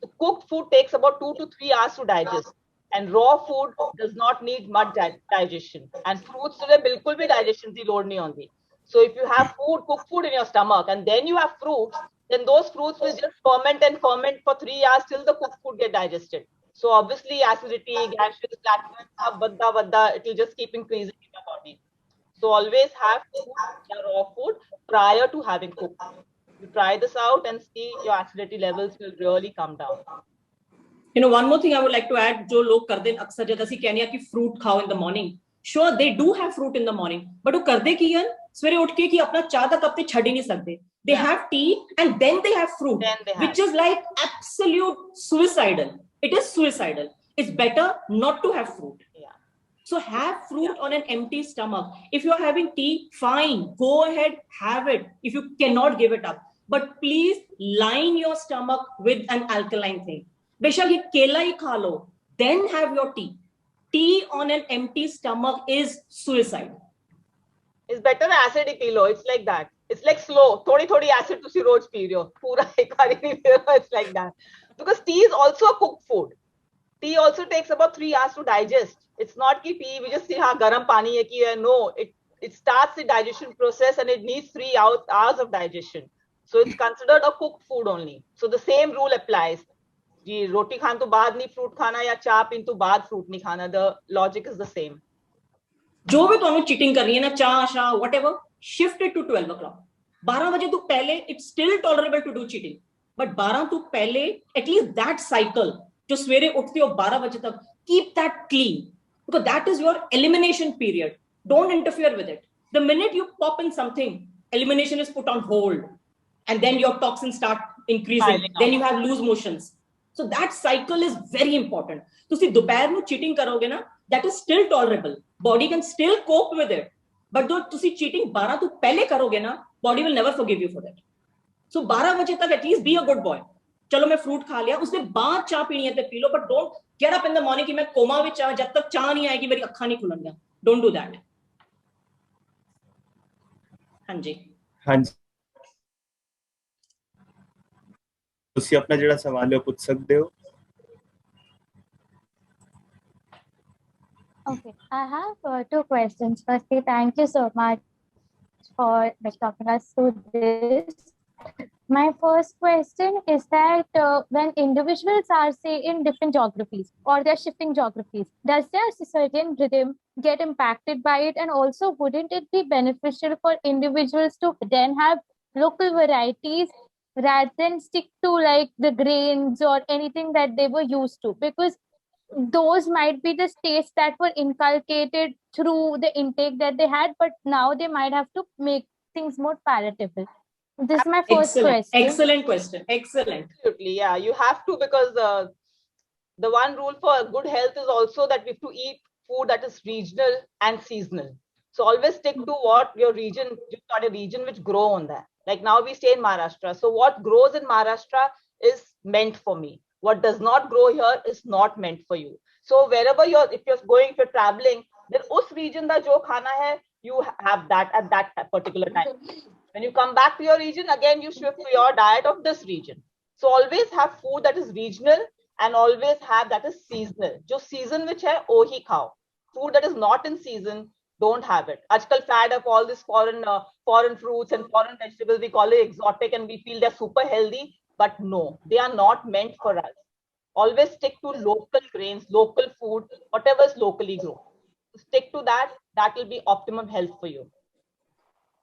The cooked food takes about 2 to 3 hours to digest, and raw food does not need much digestion. And fruits today bilkul bhi digestion ki load nahi hondi. So if you have food, cooked food in your stomach, and then you have fruits, then those fruits will just ferment and ferment for 3 hours till the cooked food get digested. So obviously acidity, gases, flatulence, it will just keep increasing in your body. So always have food, raw food prior to having cooked food. You try this out and see your acidity levels will really come down. You know, one more thing I would like to add, जो लोग कर दें अक्सर जैसे कि कहने कि fruit खाओ in the morning. Sure, they do have fruit in the morning, but वो कर दे कि यार सवेरे उठ के कि अपना चाय का कप ते छड़ ही नहीं सकते. They have tea and then they have fruit, which is like absolute suicidal. It is suicidal. It's better not to have fruit. So have fruit on an empty stomach. If you're having tea, fine, go ahead, have it. If you cannot give it up, but please line your stomach with an alkaline thing. बेशक ये केला ही खा लो, then have your tea. Tea on an empty stomach is suicide. It's better acid P low. It's like that. It's like slow. थोड़ी acid तुसी रोज P रहे हो. पूरा एक बार नहीं पी रहे हो. It's like that. Because tea is also a cooked food. Tea also takes about 3 hours to digest. It's not ki tea, we just say, हाँ garam पानी है कि no. It starts the digestion process and it needs 3 hours of digestion. So it's considered a cooked food only. So the same rule applies. जी रोटी खान तो बाद नहीं fruit खाना या चाय पीन तो बाद fruit नहीं खाना. The logic is the same. जो भी तुम्हें cheating करनी है ना, चाय Shah whatever, shift it to 12 o'clock. 12 बजे तो पहले it's still tolerable to do cheating. But 12 तो पहले at least that cycle जो सवेरे उठते हो 12 बजे तक, keep that clean. Because that is your elimination period. Don't interfere with it. The minute you pop in something, elimination is put on hold. And then your toxins start increasing. Then you have loose motions. So that cycle is very important. तुसी दोपहर में cheating करोगे ना, that is still tolerable. Body can still cope with it. But जो तुसी cheating 12 तो पहले करोगे ना, body will never forgive you for that. So 12 बजे तक at least be a good boy. चलो मैं फ्रूट खा लिया, उसके बाद चाय पीनी है तो P low, but don't get up in the morning कि मैं कोमा में चाय, जब तक चाय नहीं आएगी मेरी अखा नहीं खुलेंगी. Don't do that. हाँ जी. हाँ जी. ਤੁਸੀਂ ਆਪਣਾ ਜਿਹੜਾ ਸਵਾਲ ਹੈ ਪੁੱਛ ਸਕਦੇ ਹੋ. Okay, I have 2 questions. Firstly, thank you so much for talking us through this. My first question is that when individuals are, say, in different geographies or they're shifting geographies, does their circadian rhythm get impacted by it? And also, wouldn't it be beneficial for individuals to then have local varieties rather than stick to like the grains or anything that they were used to? Because those might be the tastes that were inculcated through the intake that they had, but now they might have to make things more palatable. This is my first question. Excellent question. Excellent. Absolutely, yeah. You have to, because the one rule for good health is also that we have to eat food that is regional and seasonal. So always stick to what your region, you've got a region which grow on that. Like now we stay in Maharashtra. So what grows in Maharashtra is meant for me. What does not grow here is not meant for you. So wherever if you're traveling, then us region da jo khana hai, you have that at that particular time. When you come back to your region, again, you shift to your diet of this region. So always have food that is regional and always have that is seasonal. Jo season which hai, oh hi khao. Food that is not in season, don't have it. Ajkal fad of all this foreign fruits and foreign vegetables, we call it exotic and we feel they're super healthy, but no, they are not meant for us. Always stick to local grains, local food, whatever is locally grown. Stick to that. That will be optimum health for you.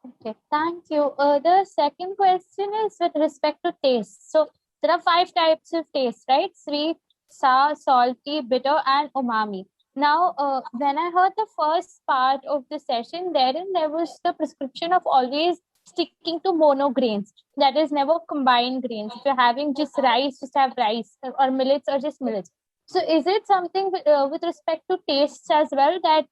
Okay, thank you. The second question is with respect to taste. So there are 5 types of taste, right? Sweet, sour, salty, bitter, and umami. Now, when I heard the first part of the session, therein there was the prescription of always sticking to mono grains. That is, never combine grains. If you're having just rice, just have rice, or millets, or just millets. So is it something with respect to tastes as well that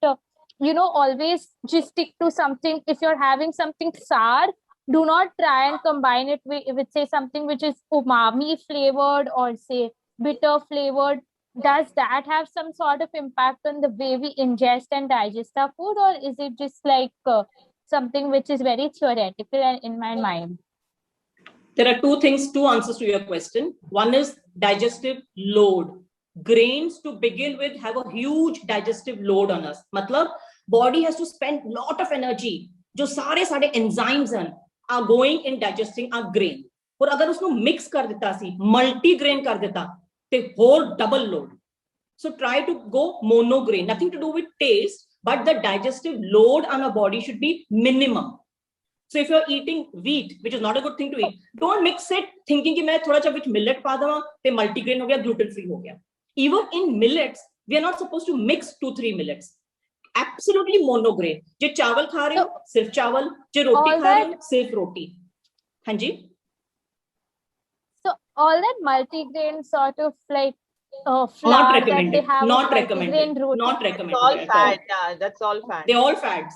always just stick to something? If you're having something sour, do not try and combine it with say something which is umami flavored or say bitter flavored. Does that have some sort of impact on the way we ingest and digest our food, or is it just like something which is very theoretical in my mind? There are two answers to your question. One is digestive load. Grains to begin with have a huge digestive load on us. Matlab, body has to spend lot of energy. जो सारे enzymes are going in digesting our grain. और अगर उसको mix कर देता सी, multi grain कर देता, the whole double load. So try to go mono grain. Nothing to do with taste, but the digestive load on a body should be minimum. So if you're eating wheat, which is not a good thing to eat, don't mix it thinking कि मैं थोड़ा सा which millet पा दूँगा, ते multigrain हो गया, gluten free हो गया. Even in millets, we are not supposed to mix 2-3 millets. Absolutely mono grain. जो चावल खा रहे हो, सिर्फ चावल. जो रोटी खा रहे हो, सिर्फ रोटी. हाँ जी. So all that multigrain sort of like flour not recommended. That they have Not recommended. Not recommended. It's all fat. Yeah, that's all fat. They're all fats.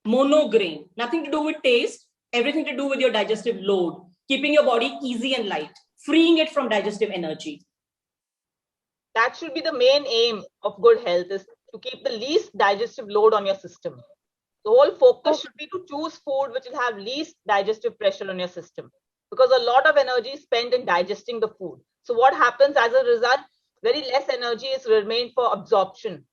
Mono grain. Nothing to do with taste. Everything to do with your digestive load. Keeping your body easy and light. Freeing it from digestive energy. That should be the main aim of good health, is to keep the least digestive load on your system. The whole focus should be to choose food which will have least digestive pressure on your system, because a lot of energy is spent in digesting the food. So what happens as a result? Very less energy is remained for absorption.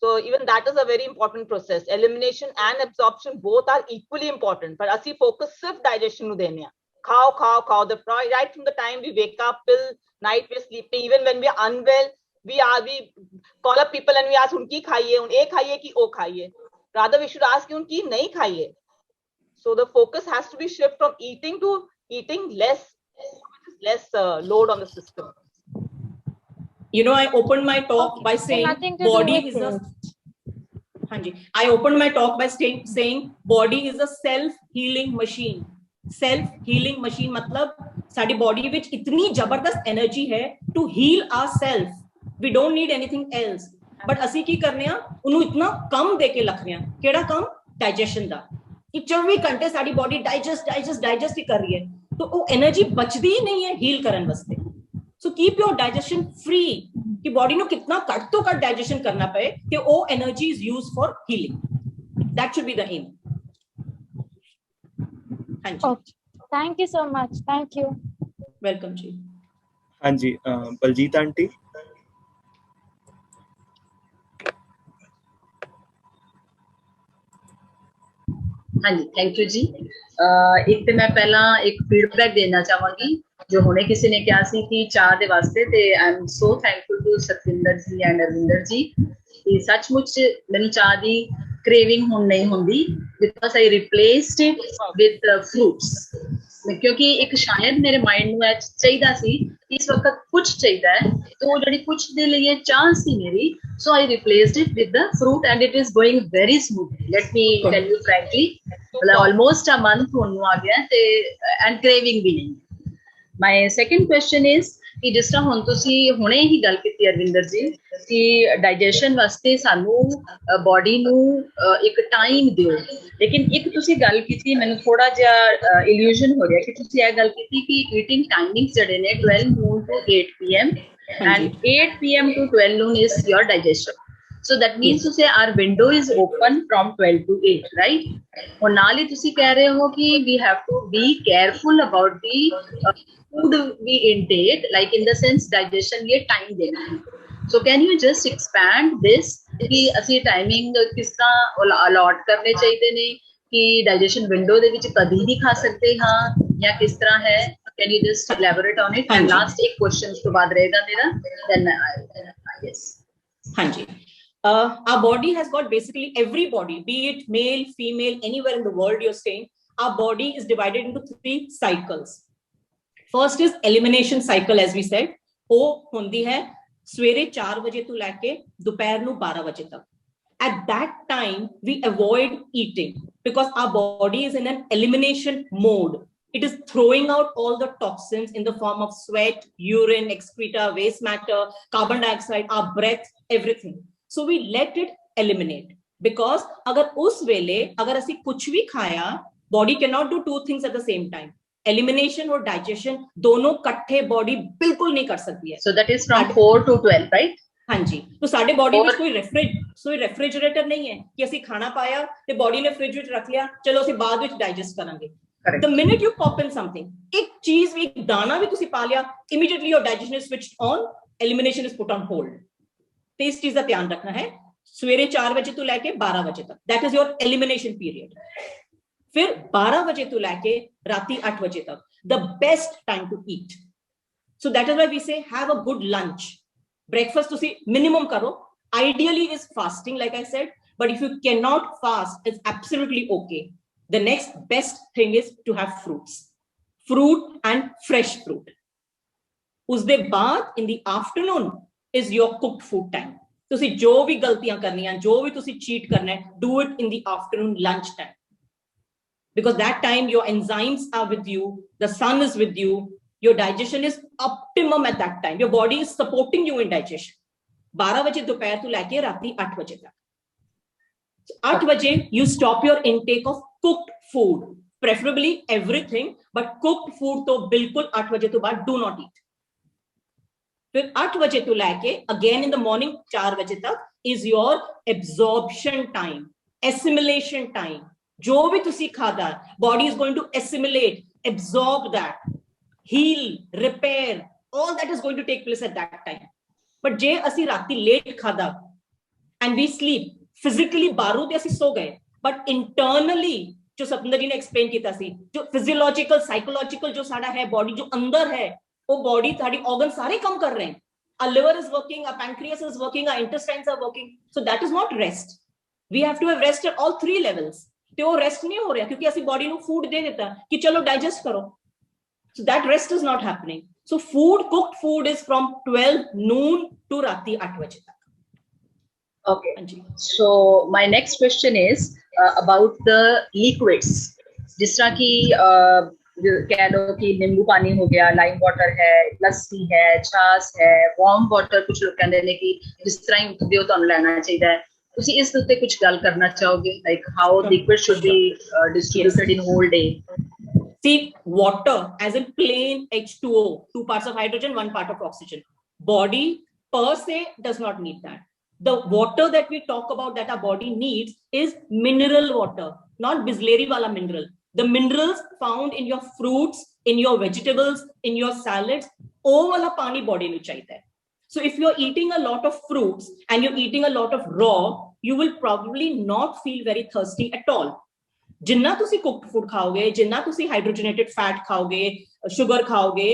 So even that is a very important process. Elimination and absorption both are equally important. But asi focus sirf digestion nu denya. Khao. Right from the time we wake up till night we're sleeping. Even when we are unwell, we call up people and we ask unki khaiye, un khaiye ki o khaiye. Rather we should ask unki nahi khaiye. So the focus has to be shift from eating to eating less load on the system. I opened my talk by saying body is a. I opened my talk by saying body is a self-healing machine. Self-healing machine मतलब साडी body विच इतनी जबरदस्त energy है to heal ourselves. We don't need anything else. But असी की करने आ उन्हें इतना कम देके रखने आ. केड़ा कम? Digestion दा. कि 24 घंटे साडी body digest ही कर रही है. तो वो energy बचती ही नहीं है heal करन वास्ते. So keep your digestion free. कि body नो कितना कट तो कट digestion करना पड़े कि वो energy is used for healing. That should be the aim. Okay. Thank you so much. Thank you. Welcome जी. हाँ जी, बलजीत आंटी. हाँ जी, थैंक यू जी. एक तो मैं पहला एक फीडबैक देना चाहूंगी जो हुणे किसी ने कहा सी कि चाह दे वास्ते ते I am so thankful to Satvinder ji and Arvinder ji कि सचमुच मैनू चाह दी क्रेविंग हुण नहीं हुंदी because I replaced it with fruits. क्योंकि एक शायद मेरे माइंड में चाहिए सी इस वक्त कुछ चाहिए तो जी कुछ दे लिए चाह सी मेरी, so I replaced it with the fruit and it is going very smoothly. Let me tell you frankly, almost a month होने आ गया ते एंड क्रेविंग भी नहीं. माय सेकंड क्वेश्चन इज कि जिस तरह हुण तुसी हुणे ही गल कीती अरविंदर जी कि डाइजेशन वास्ते सानू बॉडी नू एक टाइम दिओ, लेकिन एक तुसी गल कीती मैनू थोड़ा जिहा इल्यूजन हो रहा कि तुसी ये गल कीती कि ईटिंग टाइमिंग्स जड़े ने 12 noon to 8 PM and 8 PM to 12 noon is your digestion. So that means to say our window is open from 12 to 8, right? और नाल ही तुसी कह रहे हो कि we have to be careful about the food we intake, like in the sense digestion ये time देना है. So can you just expand this ਕਿ ਅਸੀਂ ਟਾਈਮਿੰਗ ਕਿਸ ਤਰ੍ਹਾਂ ਅਲਾਟ ਕਰਨੇ ਚਾਹੀਦੇ ਨੇ ਕਿ ਡਾਈਜੈਸ਼ਨ ਵਿੰਡੋ ਦੇ ਵਿੱਚ ਕਦੀ ਵੀ ਖਾ ਸਕਦੇ ਹਾਂ ਜਾਂ ਕਿਸ ਤਰ੍ਹਾਂ ਹੈ? Can you just elaborate on it? And last एक question उसके बाद रहेगा मेरा, then yes. हाँ जी. Our body has got basically every body, be it male, female, anywhere in the world you're staying, our body is divided into 3 cycles. First is elimination cycle, as we said. वो होती है सवेरे 4 बजे तो लेके दोपहर ਨੂੰ 12 बजे तक. At that time, we avoid eating because our body is in an elimination mode. It is throwing out all the toxins in the form of sweat, urine, excreta, waste matter, carbon dioxide, our breath, everything. So we let it eliminate. Because agar us vele, agar asi kuch bhi khaya, body cannot do 2 things at the same time. Elimination or digestion, dono katthe body bilkul nahi kar sakti hai. So that is from 4 to 12, right? हाँ जी. तो साडे body में कोई refrigerator नहीं है कि ਅਸੀਂ ਖਾਣਾ ਪਾਇਆ ਤੇ ਬॉडी ਨੇ ਫ੍ਰਿਜ ਵਿੱਚ ਰੱਖ ਲਿਆ, ਚਲੋ ਅਸੀਂ ਬਾਅਦ ਵਿੱਚ ਡਾਈਜੈਸਟ ਕਰਾਂਗੇ. The minute you pop in something, एक चीज भी, एक दाना भी तुसी पा लिया, immediately your digestion is switched on, elimination is put on hold. तो इस चीज का ध्यान रखना है. सवेरे 4 बजे तो लेके 12 बजे तक, that is your elimination period. फिर 12 बजे तो लेके राती 8 बजे तक, the best time to eat. So that is why we say have a good lunch. Breakfast तुसी minimum करो. Ideally is fasting, like I said, but if you cannot fast, it's absolutely okay. The next best thing is to have fruit and fresh fruit. Usde baad in the afternoon is your cooked food time. Tusi jo bhi galtiyan karniyan, jo bhi tusi cheat karna hai, do it in the afternoon lunch time. Because that time your enzymes are with you, the sun is with you, your digestion is optimum at that time. Your body is supporting you in digestion. 12 baje dopahr to leke raati 8 baje tak. 8 baje you stop your intake of cooked food, preferably everything, but cooked food to bilkul 8 baje to baad do not eat. Fir 8 baje to leke again in the morning 4 baje tak is your absorption time, assimilation time. Jo bhi tusi khada, body is going to assimilate, absorb that, heal, repair, all that is going to take place at that time. But je asi raati late khada and we sleep, physically बारू ते ਅਸੀਂ ਸੋ ਗਏ, but internally जो सतविंदर जी ने explain ਕੀਤਾ ਸੀ, जो physiological, psychological जो साड़ा है body जो अंदर है, वो body साड़ी organ सारे काम कर रहे हैं. Our liver is working, our pancreas is working, our intestines are working. So that is not rest. We have to have rest at all 3 levels. ਤੇ ਉਹ rest ਨਹੀਂ ਹੋ ਰਿਹਾ ਕਿਉਂਕਿ ਅਸੀਂ body ਨੂੰ food ਦੇ ਦਿੱਤਾ ਕਿ ਚਲੋ digest ਕਰੋ. So that rest is not happening. So cooked food is from 12 noon to राती 8 बजे तक. Okay. So my next question is about the liquids. जिस तरह की कह लो कि नींबू पानी हो गया, लाइम वाटर है, लस्सी है, छाछ है, वार्म वाटर कुछ लोग कहते हैं कि जिस तरह ही उठदे हो ਤੁਹਾਨੂੰ ਲੈਣਾ ਚਾਹੀਦਾ ਹੈ. ਤੁਸੀਂ ਇਸ ਉੱਤੇ ਕੁਝ ਗੱਲ ਕਰਨਾ ਚਾਹੋਗੇ, like how liquid should be distributed in whole day? See, water as in plain H2O, 2 parts of hydrogen, 1 part of oxygen. Body per se does not need that. The water that we talk about that our body needs is mineral water, not Bisleri wala mineral. The minerals found in your fruits, in your vegetables, in your salads, oh wala pani body nu chahiye. So if you're eating a lot of fruits and you're eating a lot of raw, you will probably not feel very thirsty at all. जिन्ना तुसी cooked food खाओगे, जिन्ना तुसी hydrogenated fat खाओगे, sugar खाओगे,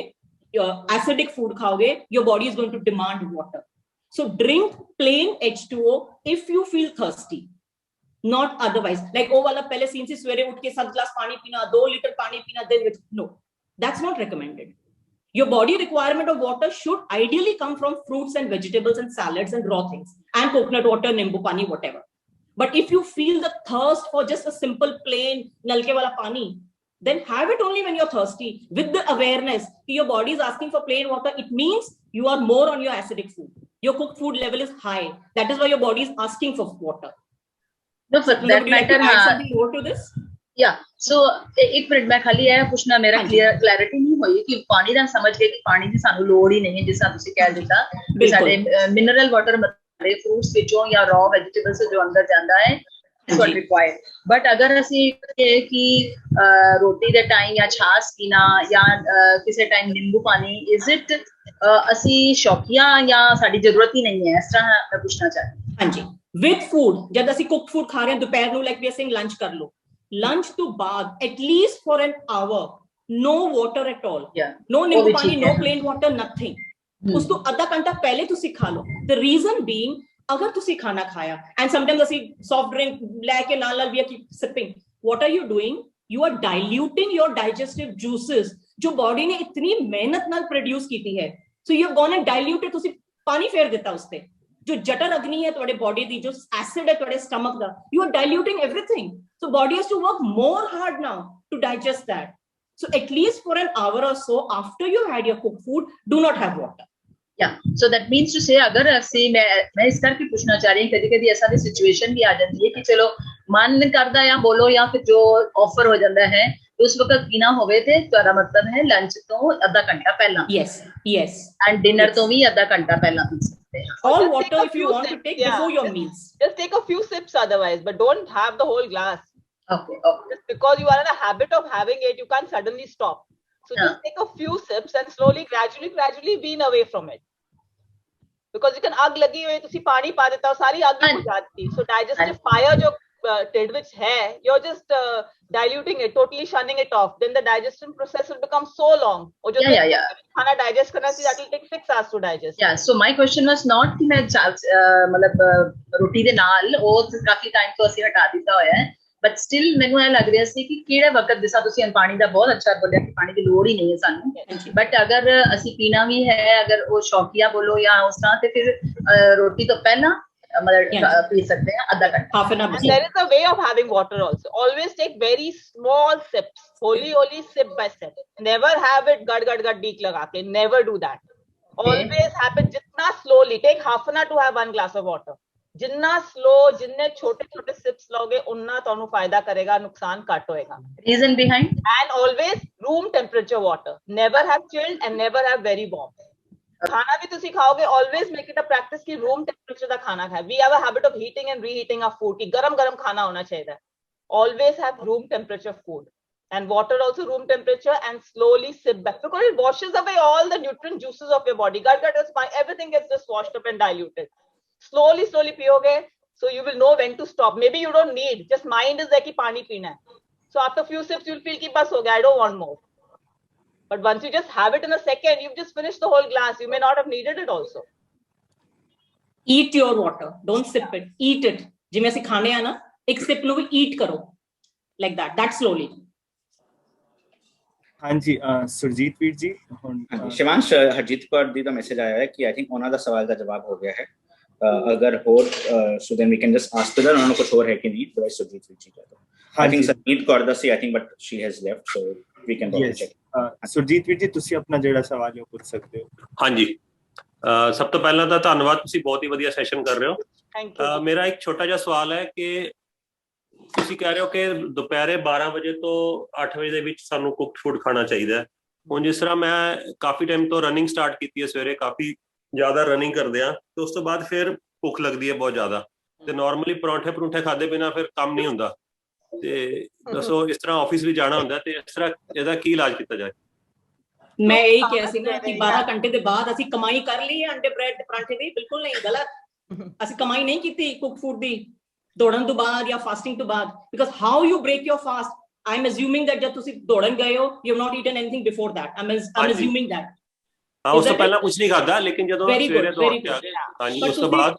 acidic food खाओगे, your body is going to demand water. So drink plain H2O if you feel thirsty, not otherwise. Like oh wala pehle scene se swere uth ke 7 glass pani pina, 2 liter pani pina, then with no, that's not recommended. Your body requirement of water should ideally come from fruits and vegetables and salads and raw things and coconut water, nimbu pani, whatever. But if you feel the thirst for just a simple plain nalke wala pani, then have it only when you're thirsty with the awareness that your body is asking for plain water. It means you are more on your acidic food. Your cooked food level is high. That is why your body is asking for water. No, for that matter, add something more to this? Yeah. So एक minute मैं खाली है पूछना, मेरा clarity नहीं हुई कि पानी ਦਾ समझ गए कि पानी ਦੀ ਸਾਨੂੰ ਲੋੜ ਹੀ ਨਹੀਂ ਹੈ, ਜਿਸ ਤਰ੍ਹਾਂ ਤੁਸੀਂ ਕਹਿ ਦਿੱਤਾ ਕਿ ਸਾਡੇ ਮਿਨਰਲ ਵਾਟਰ ਮਤਲਬ ਫਰੂਟਸ ਵਿੱਚੋਂ ਜਾਂ raw vegetables ਜੋ ਅੰਦਰ ਜਾਂਦਾ ਹੈ is what required. But अगर ਅਸੀਂ ਕਿ ਰੋਟੀ ਦੇ ਟਾਈਮ ਜਾਂ ਛਾਛ ਪੀਣਾ ਜਾਂ ਕਿਸੇ ਟਾਈਮ ਨਿੰਬੂ ਪਾਣੀ, is it ਅਸੀਂ ਸ਼ੌਕੀਆ ਜਾਂ ਸਾਡੀ ਜ਼ਰੂਰਤ ਹੀ ਨਹੀਂ ਹੈ, ਇਸ ਤਰ੍ਹਾਂ ਮੈਂ ਪੁੱਛਣਾ ਚਾਹती। ਹਾਂਜੀ, with food, जब ਅਸੀਂ cooked food खा रहे हैं दोपहर ਨੂੰ, like we are saying lunch कर लो, lunch ਤੋਂ ਬਾਅਦ at least for an hour no water at all, no ਨਿੰਬੂ ਪਾਣੀ, no plain water, nothing. ਉਸ ਤੋਂ ਅੱਧਾ ਘੰਟਾ ਪਹਿਲੇ ਤੁਸੀਂ ਖਾ ਲਓ. The reason being, ਅਗਰ ਤੁਸੀਂ ਖਾਣਾ ਖਾਇਆ and sometimes ਅਸੀਂ soft drink ਲੈ ਕੇ ਨਾਲ we are keep sipping, what are you doing? You are diluting your digestive juices ਜੋ body ਨੇ ਇਤਨੀ ਮਿਹਨਤ ਨਾਲ produce ਕੀਤੀ ਹੈ. So you have gone and diluted, ਤੁਸੀਂ ਪਾਣੀ ਫੇਰ ਦਿੱਤਾ ਉਸ ਤੇ. जो जटर अग्नि है ਤੁਹਾਡੇ body ਦੀ, जो acid है ਤੁਹਾਡੇ stomach the, you are diluting everything. So body has to work more hard now to digest that. So at least for an hour or so after you had your cooked food, do not have water. Yeah, so that means to say, अगर ऐसे मैं इस करके पूछना चाह रही हूँ, कभी-कभी ऐसा भी सिचुएशन भी आ जाती है कि चलो मन करदा या बोलो या फिर जो ऑफर हो जाता है तो उस वक्त पीना होवे थे, तुम्हारा मतलब है लंच तो आधा घंटा पहला. Yes, yes. And dinner तो भी आधा घंटा पहला पी सकते हैं. All water if you want to take before your meals. Just take a few sips otherwise, but don't have the whole glass. Okay. Just because you are in a habit of having it, you can't suddenly stop. So just take a few sips and slowly, gradually wean away from it. Because you can आग लगी हुई, तुसी पानी पा देता हो, सारी आग बुझ जाती. So digestive fire जो tidbits है, you're just diluting it, totally shunning it off. Then the digestion process will become so long. और जो खाना digest करना चाहिए, that will take 6 hours to digest. Yeah. So my question was not कि मैं मतलब रोटी दे नाल और काफी टाइम तो ਅਸੀਂ ਹਟਾ ਦਿੱਤਾ ਹੋਇਆ ਹੈ, but still ਮੈਨੂੰ ਇਹ ਲੱਗ ਰਿਹਾ ਸੀ ਕਿ ਕਿਹੜੇ ਵਕਤ ਜਿਸਾ ਤੁਸੀਂ ਪਾਣੀ ਦਾ ਬਹੁਤ ਅੱਛਾ ਬੋਲਿਆ ਕਿ ਪਾਣੀ ਦੀ ਲੋੜ ਹੀ ਨਹੀਂ ਹੈ ਸਾਨੂੰ, but ਅਗਰ ਅਸੀਂ ਪੀਣਾ ਵੀ ਹੈ, ਅਗਰ ਉਹ ਸ਼ੌਕੀਆ ਬੋਲੋ ਜਾਂ ਉਸ ਤਰ੍ਹਾਂ, ਤੇ ਫਿਰ ਰੋਟੀ ਤੋਂ ਪਹਿਲਾਂ मतलब पी सकते हैं आधा घंटा. Half an hour. And there is a way of having water also. Always take very small sips, holy sip by sip. Never have it gad deek laga ke. Never do that. Always happen jitna slowly. Take half an hour to have 1 glass of water. Jinnah slow, जिन्ने छोटे sips लोगे उन्ना तोनु फायदा करेगा, नुकसान cut होएगा. Reason behind? And always room temperature water. Never have chilled and never have very warm. खाना भी तुसी खाओगे, always make it a practice कि room temperature दा खाना खाए. We have a habit of heating and reheating our food कि गरम खाना होना चाहिए. Always have room temperature food and water also room temperature, and slowly sip back because it washes away all the nutrient juices of your body. Everything gets just washed up and diluted. Slowly पियोगे, so you will know when to stop. Maybe you don't need, just mind is there कि पानी पीना है. So after few sips you'll feel कि बस हो गया, I don't want more. But once you just have it in a second, you've just finished the whole glass. You may not have needed it also. Eat your water. Don't sip it. Eat it. जिमें ऐसे खाने आना, एक sip no भी eat करो. Like that. That slowly. हाँ जी, सुरजीत वीर जी. शिवांश, हरजीत कौर दी का message आया है कि I think उन्होंने दा सवाल का जवाब हो गया है. अगर हो, so then we can just ask them. उन्होंने कुछ और है कि नहीं? तो सुरजीत वीर जी का तो. I think संगीत कौर दा सी, I think, but she has left, so we can go check. Surjit ਵੀਰ ਜੀ, ਤੁਸੀਂ ਆਪਣਾ ਜਿਹੜਾ ਸਵਾਲ ਹੈ ਉਹ ਪੁੱਛ ਸਕਦੇ ਹੋ. ਹਾਂਜੀ, ਸਭ ਤੋਂ ਪਹਿਲਾਂ ਤਾਂ ਧੰਨਵਾਦ, ਤੁਸੀਂ ਬਹੁਤ ਹੀ ਵਧੀਆ ਸੈਸ਼ਨ ਕਰ ਰਹੇ ਹੋ. Thank you. ਮੇਰਾ ਇੱਕ ਛੋਟਾ ਜਿਹਾ ਸਵਾਲ ਹੈ ਕਿ ਤੁਸੀਂ ਕਹਿ ਰਹੇ ਹੋ ਕਿ ਦੁਪਹਿਰੇ 12 ਵਜੇ ਤੋਂ 8 ਵਜੇ ਦੇ ਵਿੱਚ ਸਾਨੂੰ ਕੁਕਡ ਫੂਡ ਖਾਣਾ ਚਾਹੀਦਾ ਹੈ. ਹੁਣ ਜਿਸ ਤਰ੍ਹਾਂ ਮੈਂ ਕਾਫੀ ਟਾਈਮ ਤੋਂ ਰਨਿੰਗ ਸਟਾਰਟ ਕੀਤੀ ਹੈ, ਸਵੇਰੇ ਕਾਫੀ ਜ਼ਿਆਦਾ ਰਨਿੰਗ ਕਰਦੇ ਆ, ਤੇ ਉਸ ਤੋਂ ਬਾਅਦ ਫਿਰ ਭੁੱਖ ਲੱਗਦੀ ਹੈ ਬਹੁਤ ਜ਼ਿਆਦਾ, ਤੇ ਨਾਰਮਲੀ ਪਰੌਂਠੇ ਖਾਦੇ ਬਿਨਾ ਫਿਰ ਕੰਮ ਨਹੀਂ ਹੁੰਦਾ, ਤੇ ਦੱਸੋ ਇਸ ਤਰ੍ਹਾਂ ਆਫਿਸ ਵੀ ਜਾਣਾ ਹੁੰਦਾ, ਤੇ ਇਸ ਤਰ੍ਹਾਂ ਇਹਦਾ ਕੀ ਇਲਾਜ ਕੀਤਾ ਜਾਏ? मैं यही किया सी ना कि 12 घंटे ਦੇ ਬਾਅਦ ਅਸੀਂ ਕਮਾਈ ਕਰ ਲਈ ਅੰਡੇ ਬ੍ਰੈਡ ਤੇ ਪਰਾਂਠੇ ਦੀ, ਬਿਲਕੁਲ ਨਹੀਂ, ਗਲਤ. ਅਸੀਂ ਕਮਾਈ ਨਹੀਂ ਕੀਤੀ ਕੁਕ ਫੂਡ ਦੀ ਦੌੜਨ ਤੋਂ ਬਾਅਦ ਜਾਂ ਫਾਸਟਿੰਗ ਤੋਂ ਬਾਅਦ, because how you break your fast, I am assuming that ਜਦ ਤੁਸੀਂ ਦੌੜਨ ਗਏ ਹੋ, you have not eaten anything before that. I am assuming that. ਹਾਂ, ਉਸ ਤੋਂ ਪਹਿਲਾਂ ਕੁਝ ਨਹੀਂ ਖਾਦਾ, ਲੇਕਿਨ ਜਦੋਂ ਸਵੇਰੇ ਦੌੜ ਕੇ ਆ ਗਏ, ਹਾਂਜੀ, ਉਸ ਤੋਂ ਬਾਅਦ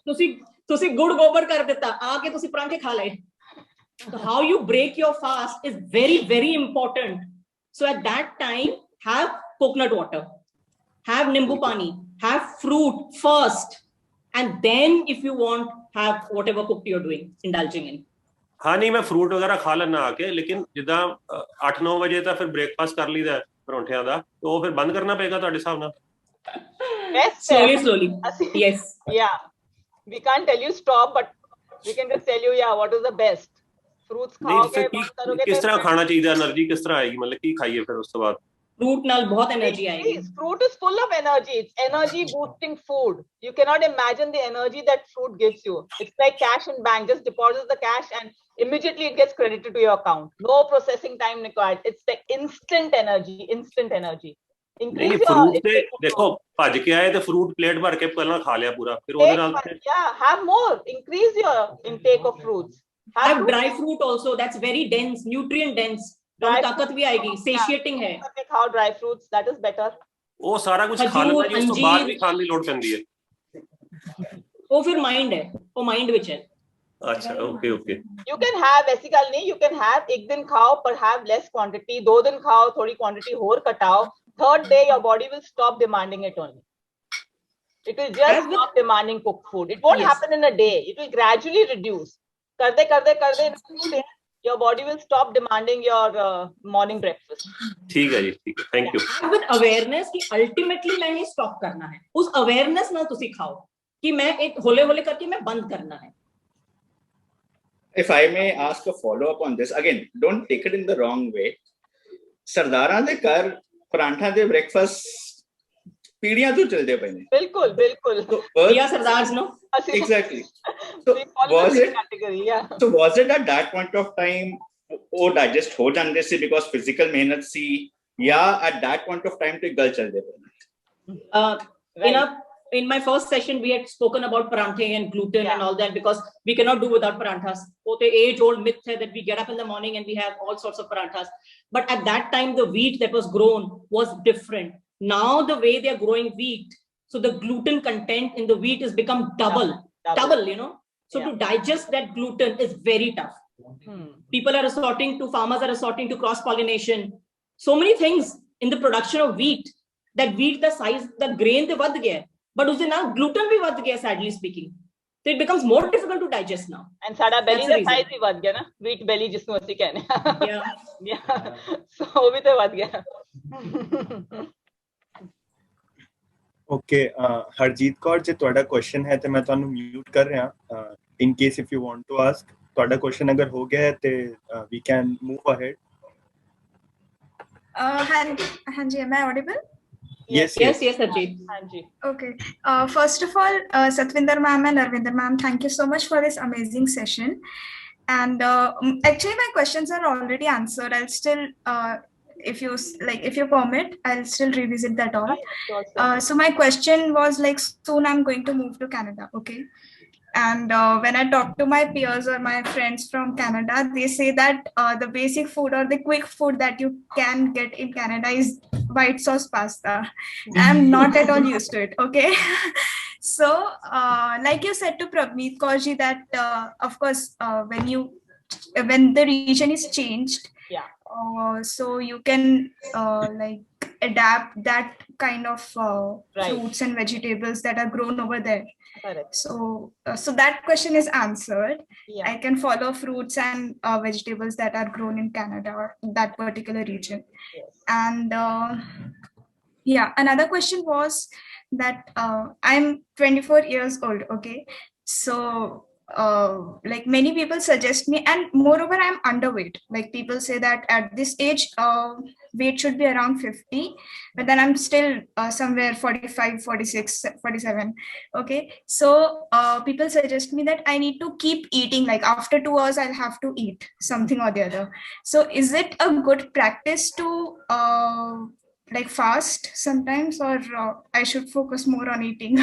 ਤੁਸੀਂ ਗੁੜ ਗੋਬਰ ਕਰ ਦਿੱਤਾ, ਆ ਕੇ ਤੁਸੀਂ ਪਰਾਂਠੇ ਖਾ ਲਏ. So how you break your fast is very important. So at that time, have coconut water, have nimbu pani, have fruit first, and then if you want, have whatever cooked you're doing, indulging in. हाँ, नहीं, मैं fruit वगैरह खा लेना आके, लेकिन जिदा 8-9 ਵਜੇ ਤਾਂ ਫਿਰ ਬ੍ਰੇਕਫਾਸਟ ਕਰ ਲਈਦਾ ਪਰੌਂਠਿਆਂ ਦਾ, ਤੇ ਉਹ ਫਿਰ ਬੰਦ ਕਰਨਾ ਪਏਗਾ ਤੁਹਾਡੇ ਹਿਸਾਬ ਨਾਲ? Slowly. Yes. Yeah. We can't tell you stop, but we can just tell you, what is the best. Fruits खाओगे, किस तरह खाना चाहिए, एनर्जी किस तरह आएगी, मतलब की खाइए फिर उसके बाद? फ्रूट नाल बहुत एनर्जी आएगी. Fruit is full of energy. It's energy boosting food. You cannot imagine the energy that fruit gives you. It's like cash in bank. Just deposit the cash and immediately it gets credited to your account. No processing time required. It's like instant energy. ਨਹੀਂ increase your fruit ਤੇ intake of ਦੇਖੋ fruit. ਭੱਜ ਕੇ ਆਏ ਤੇ fruit plate ਭਰ ਕੇ ਪਹਿਲਾਂ ਖਾ ਲਿਆ ਪੂਰਾ ਫਿਰ ਉਹਦੇ ਨਾਲ ਤੇ Yeah, have more. Increase your intake of fruits. Have fruits. dry fruit also. That's very dense, nutrient dense. Dry ਤੁਹਾਨੂੰ ਤਾਕਤ ਵੀ ਆਏਗੀ, satiating है. How dry fruits, that is better. ਉਹ ਸਾਰਾ ਕੁਝ ਖਾ ਲੈਂਦਾ ਜੀ ਉਸ ਤੋਂ ਬਾਅਦ ਵੀ ਖਾਣ ਦੀ ਲੋੜ ਪੈਂਦੀ ਹੈ ਉਹ ਫਿਰ ਮਾਈਂਡ ਹੈ, ਉਹ ਮਾਈਂਡ ਵਿੱਚ ਹੈ। ਅੱਛਾ ਓਕੇ You can have ऐसी ਗੱਲ नहीं, you can have एक दिन खाओ पर have less quantity, 2 दिन खाओ थोड़ी quantity और घटाओ, third day your body will stop demanding it only. It will just stop demanding cooked food. It won't happen in a day. It will gradually reduce. करते your body will stop demanding your morning breakfast. ठीक है जी, ठीक है, thank you. With awareness कि ultimately मैं ही stop करना है, उस awareness ना तुसी खाओ कि मैं एक होले करके मैं बंद करना है। If I may ask a follow-up on this, again, don't take it in the wrong way. सरदारां दे घर परांठा दे breakfast पीढ़ियां तो चलते पए ने। बिल्कुल। Yeah, Sardars, no? Exactly. So was it? So was it at that point of time वो digest हो जाते से because physical मेहनत सी या at that point of time तो गल चलते पए? In my first session, we had spoken about paranthe and gluten and all that because we cannot do without paranthas. वो तो age-old myth है that we get up in the morning and we have all sorts of paranthas. But at that time, the wheat that was grown was different. Now the way they are growing wheat, so the gluten content in the wheat has become double, you know. So to digest that gluten is very tough. People are farmers are resorting to cross-pollination. So many things in the production of wheat, that wheat, the size, the grain, they वध गया है. But उससे ना gluten भी वध गया, sadly speaking. So it becomes more difficult to digest now. And साडा belly का size भी वध गया ना, wheat belly जिसको ਅਸੀਂ कहने हैं. Yeah. So वो भी तो वध गया. Okay, हरजीत कौर जे ਤੁਹਾਡਾ क्वेश्चन है तो मैं ਤੁਹਾਨੂੰ म्यूट कर रहा in case if you want to ask ਤੁਹਾਡਾ क्वेश्चन अगर हो गया है तो we can move ahead. हाँ जी, am I audible? Yes, Harjeet. Okay. First of all, Satvinder ma'am and Arvinder ma'am, thank you so much for this amazing session. And actually, my questions are already answered. I'll still, if you permit, I'll still revisit that all. So my question was like, soon I'm going to move to Canada. Okay. And when I talk to my peers or my friends from Canada, they say that the basic food or the quick food that you can get in Canada is white sauce pasta. I'm not at all used to it. Okay. So like you said to Pravneet Kaurji that of course when the region is changed, so you can like adapt that kind of fruits and vegetables that are grown over there. Correct. So that question is answered. I can follow fruits and vegetables that are grown in Canada or that particular region. And another question was that I'm 24 years old. Okay, so like many people suggest me, and moreover I'm underweight. Like people say that at this age weight should be around 50, but then I'm still somewhere 45, 46, 47. Okay, so people suggest me that I need to keep eating, like after 2 hours I'll have to eat something or the other. So is it a good practice to like fast sometimes, or I should focus more on eating?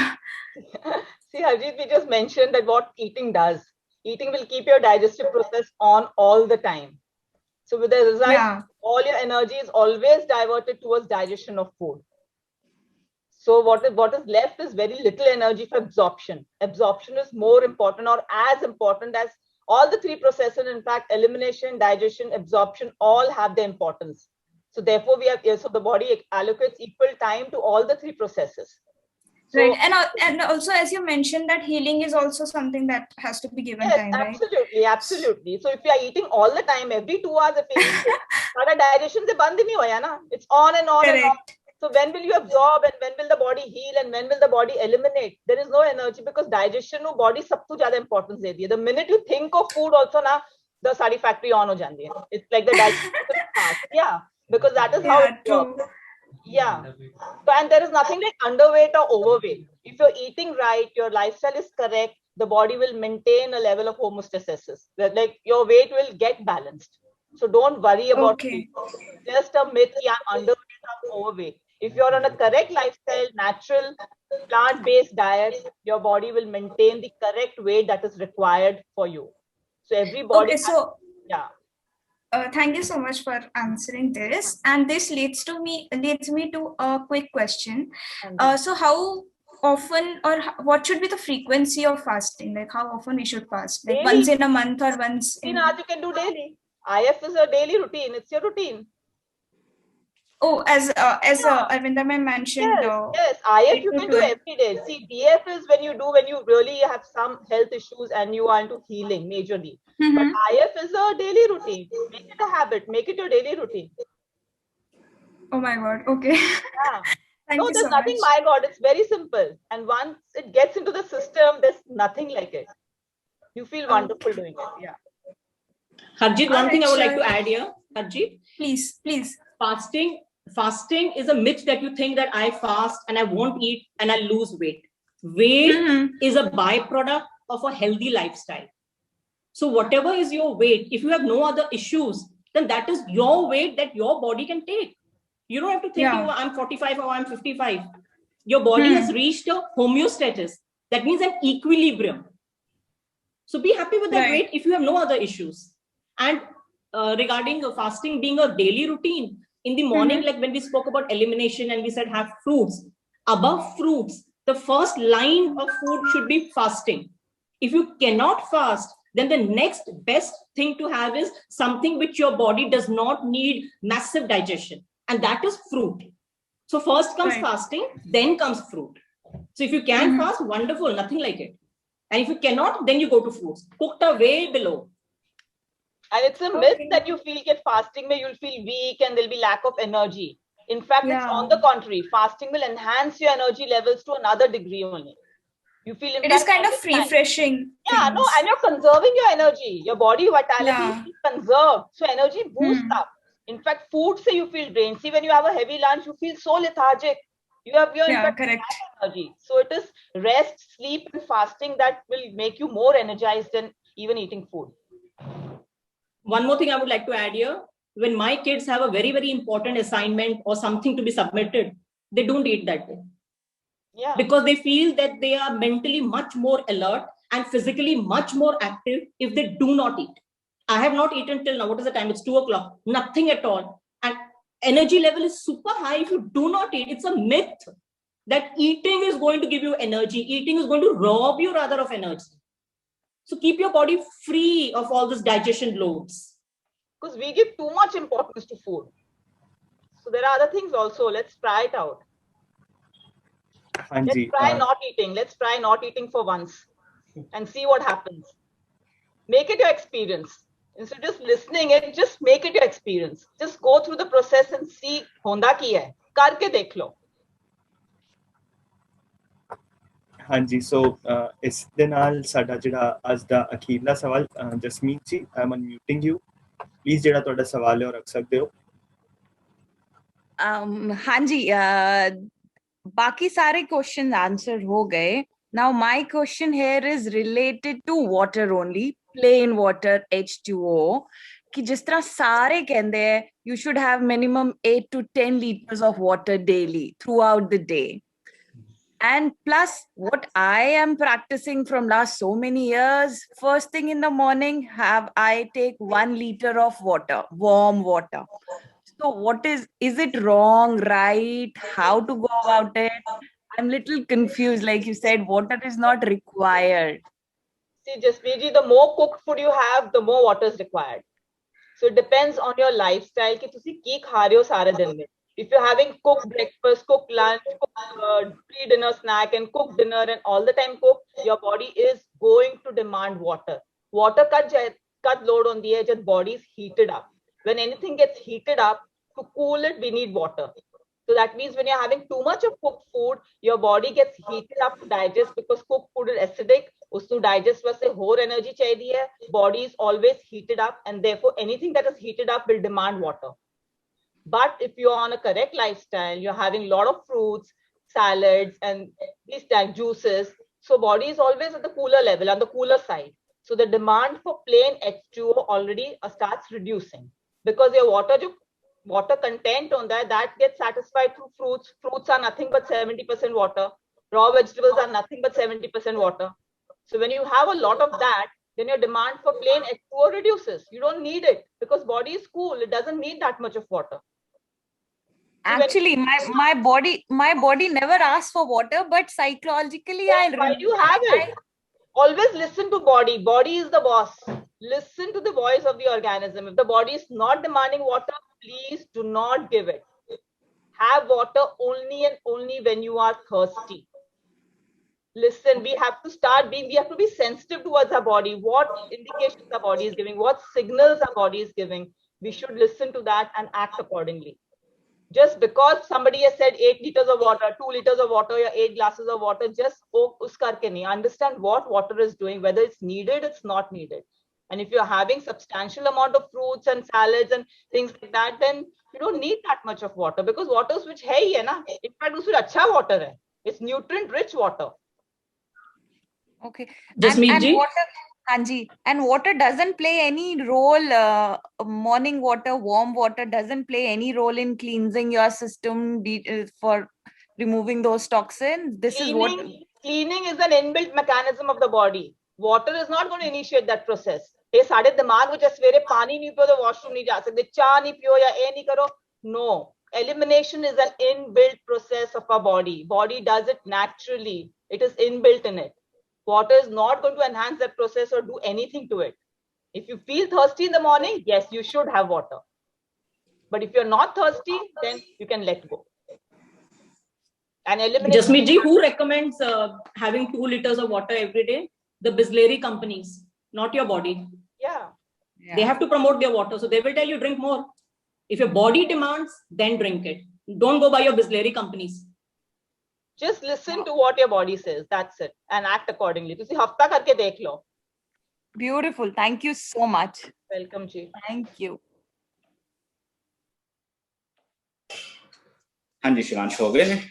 See, Harjeet, we just mentioned that what eating does. Eating will keep your digestive process on all the time. So with the result, all your energy is always diverted towards digestion of food. So what is left is very little energy for absorption. Absorption is more important or as important as all the three processes. In fact, elimination, digestion, absorption all have their importance. So therefore, so the body allocates equal time to all the three processes. So, right, and also as you mentioned that healing is also something that has to be given time, right? Absolutely. So if you are eating all the time, every 2 hours, if you eat, our digestion se band nahi hoya na. It's on and on and on. So when will you absorb and when will the body heal and when will the body eliminate? There is no energy because digestion no body sabse zyada importance deti hai. The minute you think of food also na, the sari factory on ho jandi hai. It's like the digestion because that is how it works. So, and there is nothing like underweight or overweight. If you're eating right, your lifestyle is correct, the body will maintain a level of homeostasis. Like your weight will get balanced. So don't worry about it. Just a myth, I'm underweight or overweight. If you're on a correct lifestyle, natural, plant-based diet, your body will maintain the correct weight that is required for you. So everybody. Okay, so yeah. Thank you so much for answering this, and this leads me to a quick question. So how often or what should be the frequency of fasting? Like how often we should fast? Like Daily. once in a month or once in? You can do daily. IF is a daily routine. It's your routine. Oh, as Arvinder ma'am mentioned. Yes, IF you can do every day. See, DF is when you really have some health issues and you are into healing majorly. But IF is a daily routine. Make it a habit. Make it your daily routine. Oh my God. Okay. Yeah. Thank you there's so nothing. much. My God, it's very simple. And once it gets into the system, there's nothing like it. You feel wonderful doing it. Yeah. Harjeet, one thing I would like to add here. Harjeet, please. Fasting is a myth that you think that I fast and I won't eat and I lose weight. Weight is a byproduct of a healthy lifestyle. So whatever is your weight, if you have no other issues, then that is your weight that your body can take. You don't have to think, oh, I'm 45 or I'm 55. Your body has reached a homeostasis. That means an equilibrium. So be happy with that weight if you have no other issues. And regarding fasting being a daily routine, in the morning, like when we spoke about elimination and we said have fruits, above fruits, the first line of food should be fasting. If you cannot fast, then the next best thing to have is something which your body does not need massive digestion, and that is fruit. So first comes fasting, then comes fruit. So if you can fast, wonderful, nothing like it. And if you cannot, then you go to fruits. Cooked are way below. And it's a myth that you feel get fasting where you'll feel weak and there'll be lack of energy. In fact, it's on the contrary. Fasting will enhance your energy levels to another degree only. You feel it is kind of refreshing. Yeah, no, and you're conserving your energy. Your body vitality is conserved. So energy boosts up. In fact, food say you feel drained. See, when you have a heavy lunch, you feel so lethargic. You have your correct energy. So it is rest, sleep, and fasting that will make you more energized than even eating food. One more thing I would like to add here. When my kids have a very, very important assignment or something to be submitted, they don't eat that day. Yeah. Because they feel that they are mentally much more alert and physically much more active if they do not eat. I have not eaten till now. What is the time? It's 2 o'clock. Nothing at all. And energy level is super high if you do not eat. It's a myth that eating is going to give you energy. Eating is going to rob you rather of energy. So keep your body free of all this digestion loads. Because we give too much importance to food. So there are other things also. Let's try it out. Let's try not eating. Let's try not eating for once and see what happens. Make it your experience. Instead of just listening it, just make it your experience. Just go through the process and see honda ki hai. Karke dekh lo. ਹਾਂਜੀ ਸੋ ਇਸ ਦੇ ਨਾਲ ਸਾਡਾ ਜਿਹੜਾ ਅੱਜ ਦਾ ਅਖੀਰਲਾ ਸਵਾਲ ਜਸਮੀਤ ਜੀ ਆਮ ਅਨਮਿਊਟਿੰਗ you please ਜਿਹੜਾ ਤੁਹਾਡਾ ਸਵਾਲ ਹੈ ਉਹ ਰੱਖ ਸਕਦੇ ਹੋ ਹਾਂਜੀ ਬਾਕੀ ਸਾਰੇ ਕੁਐਸਚਨਸ ਆਨਸਰ ਹੋ ਗਏ now my question here is related to water only plain water H2O ਕਿ ਜਿਸ ਤਰ੍ਹਾਂ ਸਾਰੇ ਕਹਿੰਦੇ ਹੈ you should have minimum 8 to 10 liters of water daily throughout the day. And plus, what I am practicing from last so many years, first thing in the morning, I take 1 liter of water, warm water. So what is it wrong, right? How to go about it? I'm little confused. Like you said, water is not required. See, Jaspreet, the more cooked food you have, the more water is required. So it depends on your lifestyle कि तुसी की खा रहे हो सारे दिन में. If you're having cooked breakfast, cooked lunch, cooked pre-dinner snack and cooked dinner and all the time cook, your body is going to demand water. Water cut load on the edge and body is heated up. When anything gets heated up, to cool it, we need water. So that means when you're having too much of cooked food, your body gets heated up to digest because cooked food is acidic. Usko digest waste more energy chahiye hai. Body is always heated up and therefore anything that is heated up will demand water. But if you're on a correct lifestyle, you're having a lot of fruits, salads, and these type juices. So body is always at the cooler level, on the cooler side. So the demand for plain H2O already starts reducing because your water, water content on that gets satisfied through fruits. Fruits are nothing but 70% water. Raw vegetables are nothing but 70% water. So when you have a lot of that, then your demand for plain H2O reduces. You don't need it because body is cool. It doesn't need that much of water. Actually, my body never asks for water, but psychologically, why do you have it? Always listen to body. Body is the boss. Listen to the voice of the organism. If the body is not demanding water, please do not give it. Have water only and only when you are thirsty. Listen, we have to be sensitive towards our body. What indications our body is giving, what signals our body is giving. We should listen to that and act accordingly. Just because somebody has said 8 liters of water, 2 liters of water, or 8 glasses of water, just us karke nahi. Understand what water is doing, whether it's needed, it's not needed. And if you're having substantial amount of fruits and salads and things like that, then you don't need that much of water because water switch hai hi hai na. In fact, usme acha water hai. It's nutrient rich water. Okay. Jasmeet ji? Water, Hanji, and water doesn't play any role. Morning water, warm water doesn't play any role in cleansing your system for removing those toxins. Cleaning is an inbuilt mechanism of the body. Water is not going to initiate that process. ये साढ़े दिमाग में जब सवेरे पानी नहीं पियो तो वॉशरूम नहीं जा सकते, चाय नहीं पियो या ये नहीं करो. No, elimination is an inbuilt process of our body. Body does it naturally. It is inbuilt in it. Water is not going to enhance that process or do anything to it. If you feel thirsty in the morning, yes, you should have water. But if you're not thirsty, then you can let go. And elimination. Jasmeet ji, who recommends having 2 liters of water every day? The Bisleri companies, not your body. Yeah. They have to promote their water. So they will tell you drink more. If your body demands, then drink it. Don't go by your Bisleri companies. Just listen to what your body says. That's it. And act accordingly. तुसी हफ्ता करके देख लो. Beautiful. Thank you so much. Welcome, Ji. Thank you. हाँ जी, शिवांश हो गए ने.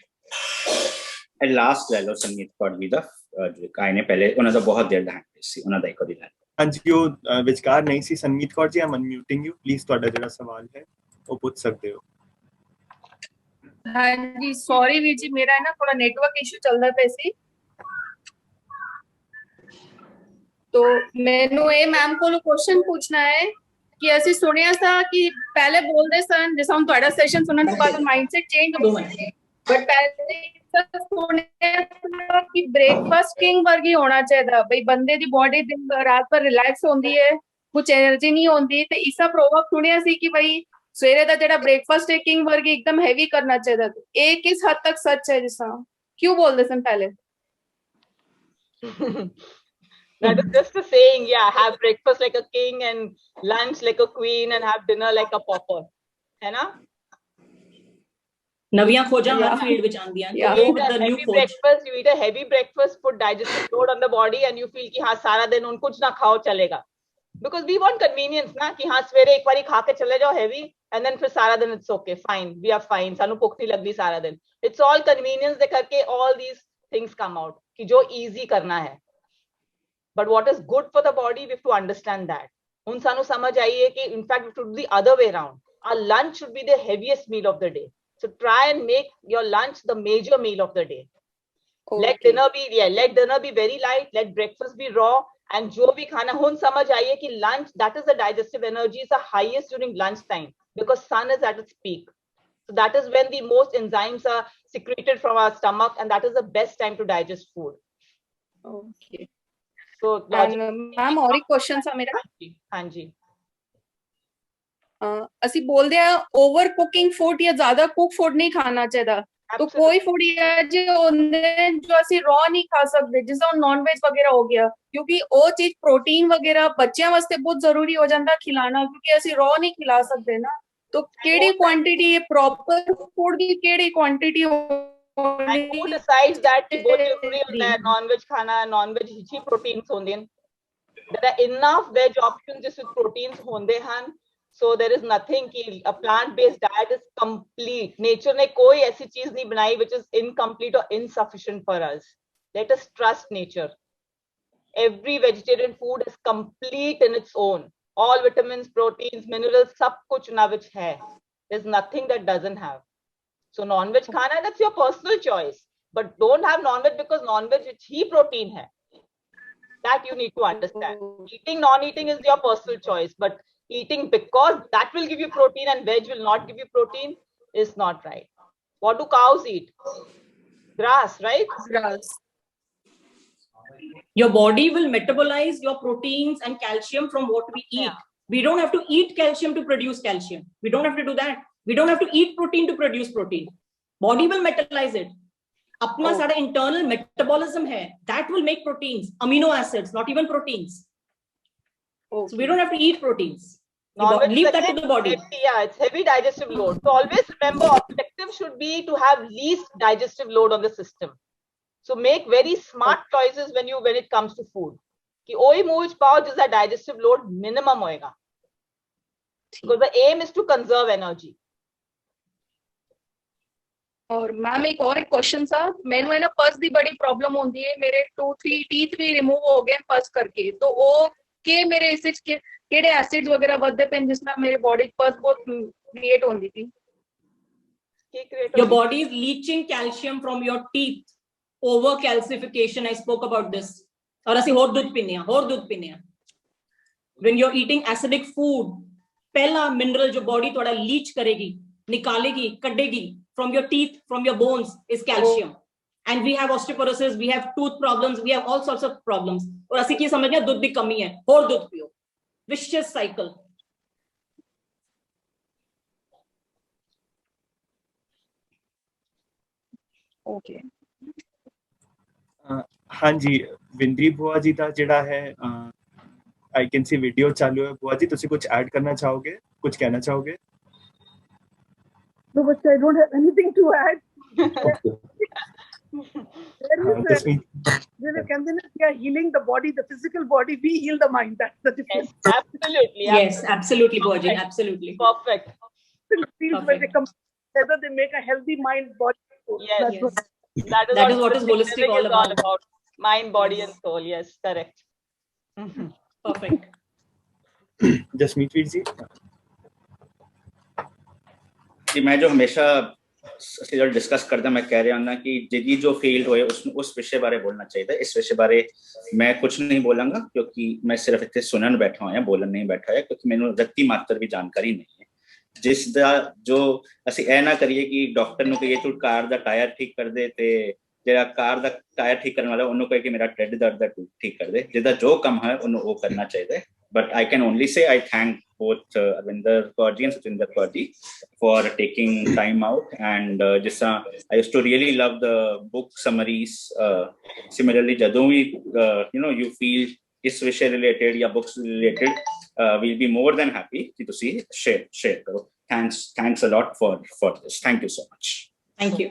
At last ले लो संगीत कौर जी दा जो काई ने पहले उन्हें तो बहुत देर ध्यान सी उन्हें दाई को दिला. हाँ जी, वो विचकार नहीं सी. संगीत Kaur ji, I'm unmuting you. Please ਤੁਹਾਡਾ ਜਿਹੜਾ ਸਵਾਲ ਹੈ ਉਹ ਪੁੱਛ ਸਕਦੇ ਹੋ. हाँ जी, सॉरी वीर जी, मेरा है ना थोड़ा नेटवर्क इशू चलदा पे सी. तो मैनू ये मैम को क्वेश्चन पूछना है कि ਅਸੀਂ ਸੁਣਿਆ ਸਾ ਕਿ ਪਹਿਲੇ ਬੋਲਦੇ ਸਨ ਜਿਵੇਂ ਹੁਣ ਤੁਹਾਡਾ ਸੈਸ਼ਨ ਸੁਣਨ ਤੋਂ ਬਾਅਦ ਮਾਈਂਡਸੈਟ ਚੇਂਜ ਹੋ ਗਿਆ, ਬਟ ਪਹਿਲੇ ਸੁਣਿਆ ਕਿ ਬ੍ਰੇਕਫਾਸਟ ਕਿੰਗ ਵਰਗੀ ਹੋਣਾ ਚਾਹੀਦਾ ਬਈ ਬੰਦੇ ਦੀ ਬੋਡੀ ਦਿਨ ਰਾਤ ਭਰ ਰਿਲੈਕਸ ਹੁੰਦੀ ਹੈ, ਕੁਝ એનર્ਜੀ ਨਹੀਂ ਹੁੰਦੀ, ਤੇ ਇਸਾ ਪ੍ਰੋਵਰਬ ਸੁਣਿਆ ਸੀ ਕਿ ਬਈ ਸਵੇਰੇ ਦਾ ਜਿਹੜਾ ਬ੍ਰੇਕਫਾਸਟ ਹੈ ਕਿੰਗ ਵਰਗੀ ਇੱਕਦਮ ਹੈਵੀ ਕਰਨਾ ਚਾਹੀਦਾ. ਇਹ ਕਿਸ ਹੱਦ ਤੱਕ ਸੱਚ ਹੈ? ਜਿਸਾ ਕਿਉਂ ਬੋਲਦੇ ਸਨ ਪਹਿਲੇ? That is just a saying, yeah. Have breakfast like a king and lunch like a queen and have dinner like a pauper. है ना? नवियां खोजा हर फील्ड ਵਿੱਚ ਆਂਦੀਆਂ ਨੇ. You eat a heavy breakfast, you eat a heavy breakfast, put digestive load on the body and you feel कि हाँ सारा दिन उन कुछ ना खाओ चलेगा. Because we want convenience ना कि हाँ सवेरे एक बारी खा के चले जाओ heavy and then फिर सारा दिन it's okay, fine, we are fine, सानू भूख नहीं लगती सारा दिन. It's all convenience दे करके all these things come out कि जो easy करना है. But what is good for the body, we have to understand that. उन सानू समझ आई है कि in fact it should be the other way around. Our lunch should be the heaviest meal of the day. So try and make your lunch the major meal of the day. Okay. Let dinner be very light. Let breakfast be raw. And जो भी खाना हुन समझ आई है कि lunch, that is the digestive energy is the highest during lunch time because sun is at its peak. So that is when the most enzymes are secreted from our stomach and that is the best time to digest food. Okay. So ma'am और एक question सा मेरा. हाँ जी. ਅਸੀਂ ਬੋਲਦੇ ਆ over cooking food ਜਾਂ ਜ਼ਿਆਦਾ ਕੁਕ ਫੂਡ ਨਹੀਂ ਖਾਣਾ ਚਾਹੀਦਾ. तो कोई फूड जो ਅਸੀਂ ਰॉ ਨਹੀਂ ਖਾ ਸਕਦੇ, ਜਿਸ ਤਰ੍ਹਾਂ ਨॉन वेज ਵਗੈਰਾ ਹੋ ਗਿਆ, ਕਿਉਂਕਿ ਉਹ ਚੀਜ਼ ਪ੍ਰੋਟੀਨ ਵਗੈਰਾ ਬੱਚਿਆਂ ਵਾਸਤੇ ਬਹੁਤ ਜ਼ਰੂਰੀ ਹੋ ਜਾਂਦਾ ਖਿਲਾਣਾ, ਕਿਉਂਕਿ ਅਸੀਂ ਰॉ ਨਹੀਂ ਖਿਲਾ ਸਕਦੇ ਨਾ. तो ਕਿਹੜੀ ਕੁਆਂਟੀਟੀ ਹੈ ਪ੍ਰੋਪਰ ਫੂਡ ਦੀ, ਕਿਹੜੀ quantity And who decides that कि बहुत जरूरी होता है non-veg खाना? non-veg ही proteins होंदे हैं. There are enough veg options जिस with proteins होंदे हैं. So there is nothing कि a plant-based diet is complete. Nature ने कोई ऐसी चीज नहीं बनाई which is incomplete or insufficient for us. Let us trust nature. Every vegetarian food is complete in its own. All vitamins, proteins, minerals, सब कुछ ना which है. There's nothing that doesn't have. So non-veg khana, that's your personal choice. But don't have non-veg because non-veg he protein hai. That you need to understand. Eating, non-eating is your personal choice. But eating because that will give you protein and veg will not give you protein is not right. What do cows eat? Grass, right? Grass. Your body will metabolize your proteins and calcium from what we eat. We don't have to eat calcium to produce calcium. We don't have to do that. We don't have to eat protein to produce protein. Body will metabolize it. अपना सारा internal metabolism है, that will make proteins, amino acids, not even proteins. So we don't have to eat proteins. Leave that to the body. Yeah, it's heavy digestive load. So always remember, objective should be to have least digestive load on the system. So make very smart choices when it comes to food. कि ओही मूंछ पाओ जिसका digestive load minimum होएगा. Because the aim is to conserve energy. और ma'am एक और question था, मैंने है ना पस दी बड़ी प्रॉब्लम होती है, मेरे 2-3 टीथ भी रिमूव हो गए पस करके, तो वो के मेरे एसिड्स के केड़े एसिड्स वगैरह वधदे पे जिसना मेरे बॉडी पस बहुत क्रिएट होंदी थी. Your body is leaching calcium from your teeth. Over calcification, I spoke about this. और ਅਸੀਂ ਹੋਰ ਦੁੱਧ ਪੀਨੇ ਆ. When you're eating acidic food, पहला mineral जो body थोड़ा leach करेगी, निकालेगी, कड्डेगी from your teeth, from your bones is calcium. And we have osteoporosis, we have tooth problems, we have all sorts of problems. और ਅਸੀਂ ਕੀ समझते हैं दूध की कमी है, और दूध पियो. Vicious cycle. Okay. हाँ जी, विंद्री बुआ जी ਦਾ ਜਿਹੜਾ ਹੈ I can see video चालू है. बुआ जी ਤੁਸੀਂ कुछ ऐड करना चाहोगे, कुछ कहना चाहोगे? No, but I don't have anything to add. We are healing the body, the physical body. We heal the mind. That's the difference. Yes, absolutely. Yes, absolutely, Bhuaji, absolutely. Perfect. When they come together, they make a healthy mind, body. Yes, That's that is what is holistic all about. Mind, body, and soul. Yes, correct. Perfect. Jasmeet Veer ji. कि मैं जो हमेशा discuss करता मैं कह रहा हूँ ना कि जी जो फील्ड हुए उस विषय बारे बोलना चाहिए. इस विषय बारे मैं कुछ नहीं बोलूंगा क्योंकि मैं सिर्फ इतने सुनन बैठा हुआ बोलन नहीं बैठा है क्योंकि मैंने रत्ती मात्र भी जानकारी नहीं है. जिस दा जो ਅਸੀਂ ਇਹ ਨਾ ਕਰੀਏ ਕਿ ਡਾਕਟਰ ਨੂੰ ਕਹੀਏ ਤੂੰ ਕਾਰ ਦਾ ਟਾਇਰ ਠੀਕ ਕਰ ਦੇ ਤੇ ਜਿਹੜਾ ਕਾਰ ਦਾ ਟਾਇਰ ਠੀਕ ਕਰਨ ਵਾਲਾ ਉਹਨੂੰ ਕਹੇ ਕਿ ਮੇਰਾ ਢਿੱਡ ਦਰਦ ਦਾ ਠੀਕ ਕਰ ਦੇ. ਜਿਹਦਾ ਜੋ ਕੰਮ ਹੈ ਉਹਨੂੰ ਉਹ ਕਰਨਾ ਚਾਹੀਦਾ. But I can only say I thank both Arvinder Kaur ji and Satwinder Kaur ji for taking time out. And I used to really love the book summaries. Similarly, jadon bhi you feel is विषय related या books related, we'll be more than happy to see share karo. Thanks a lot for this. Thank you so much. Thank you.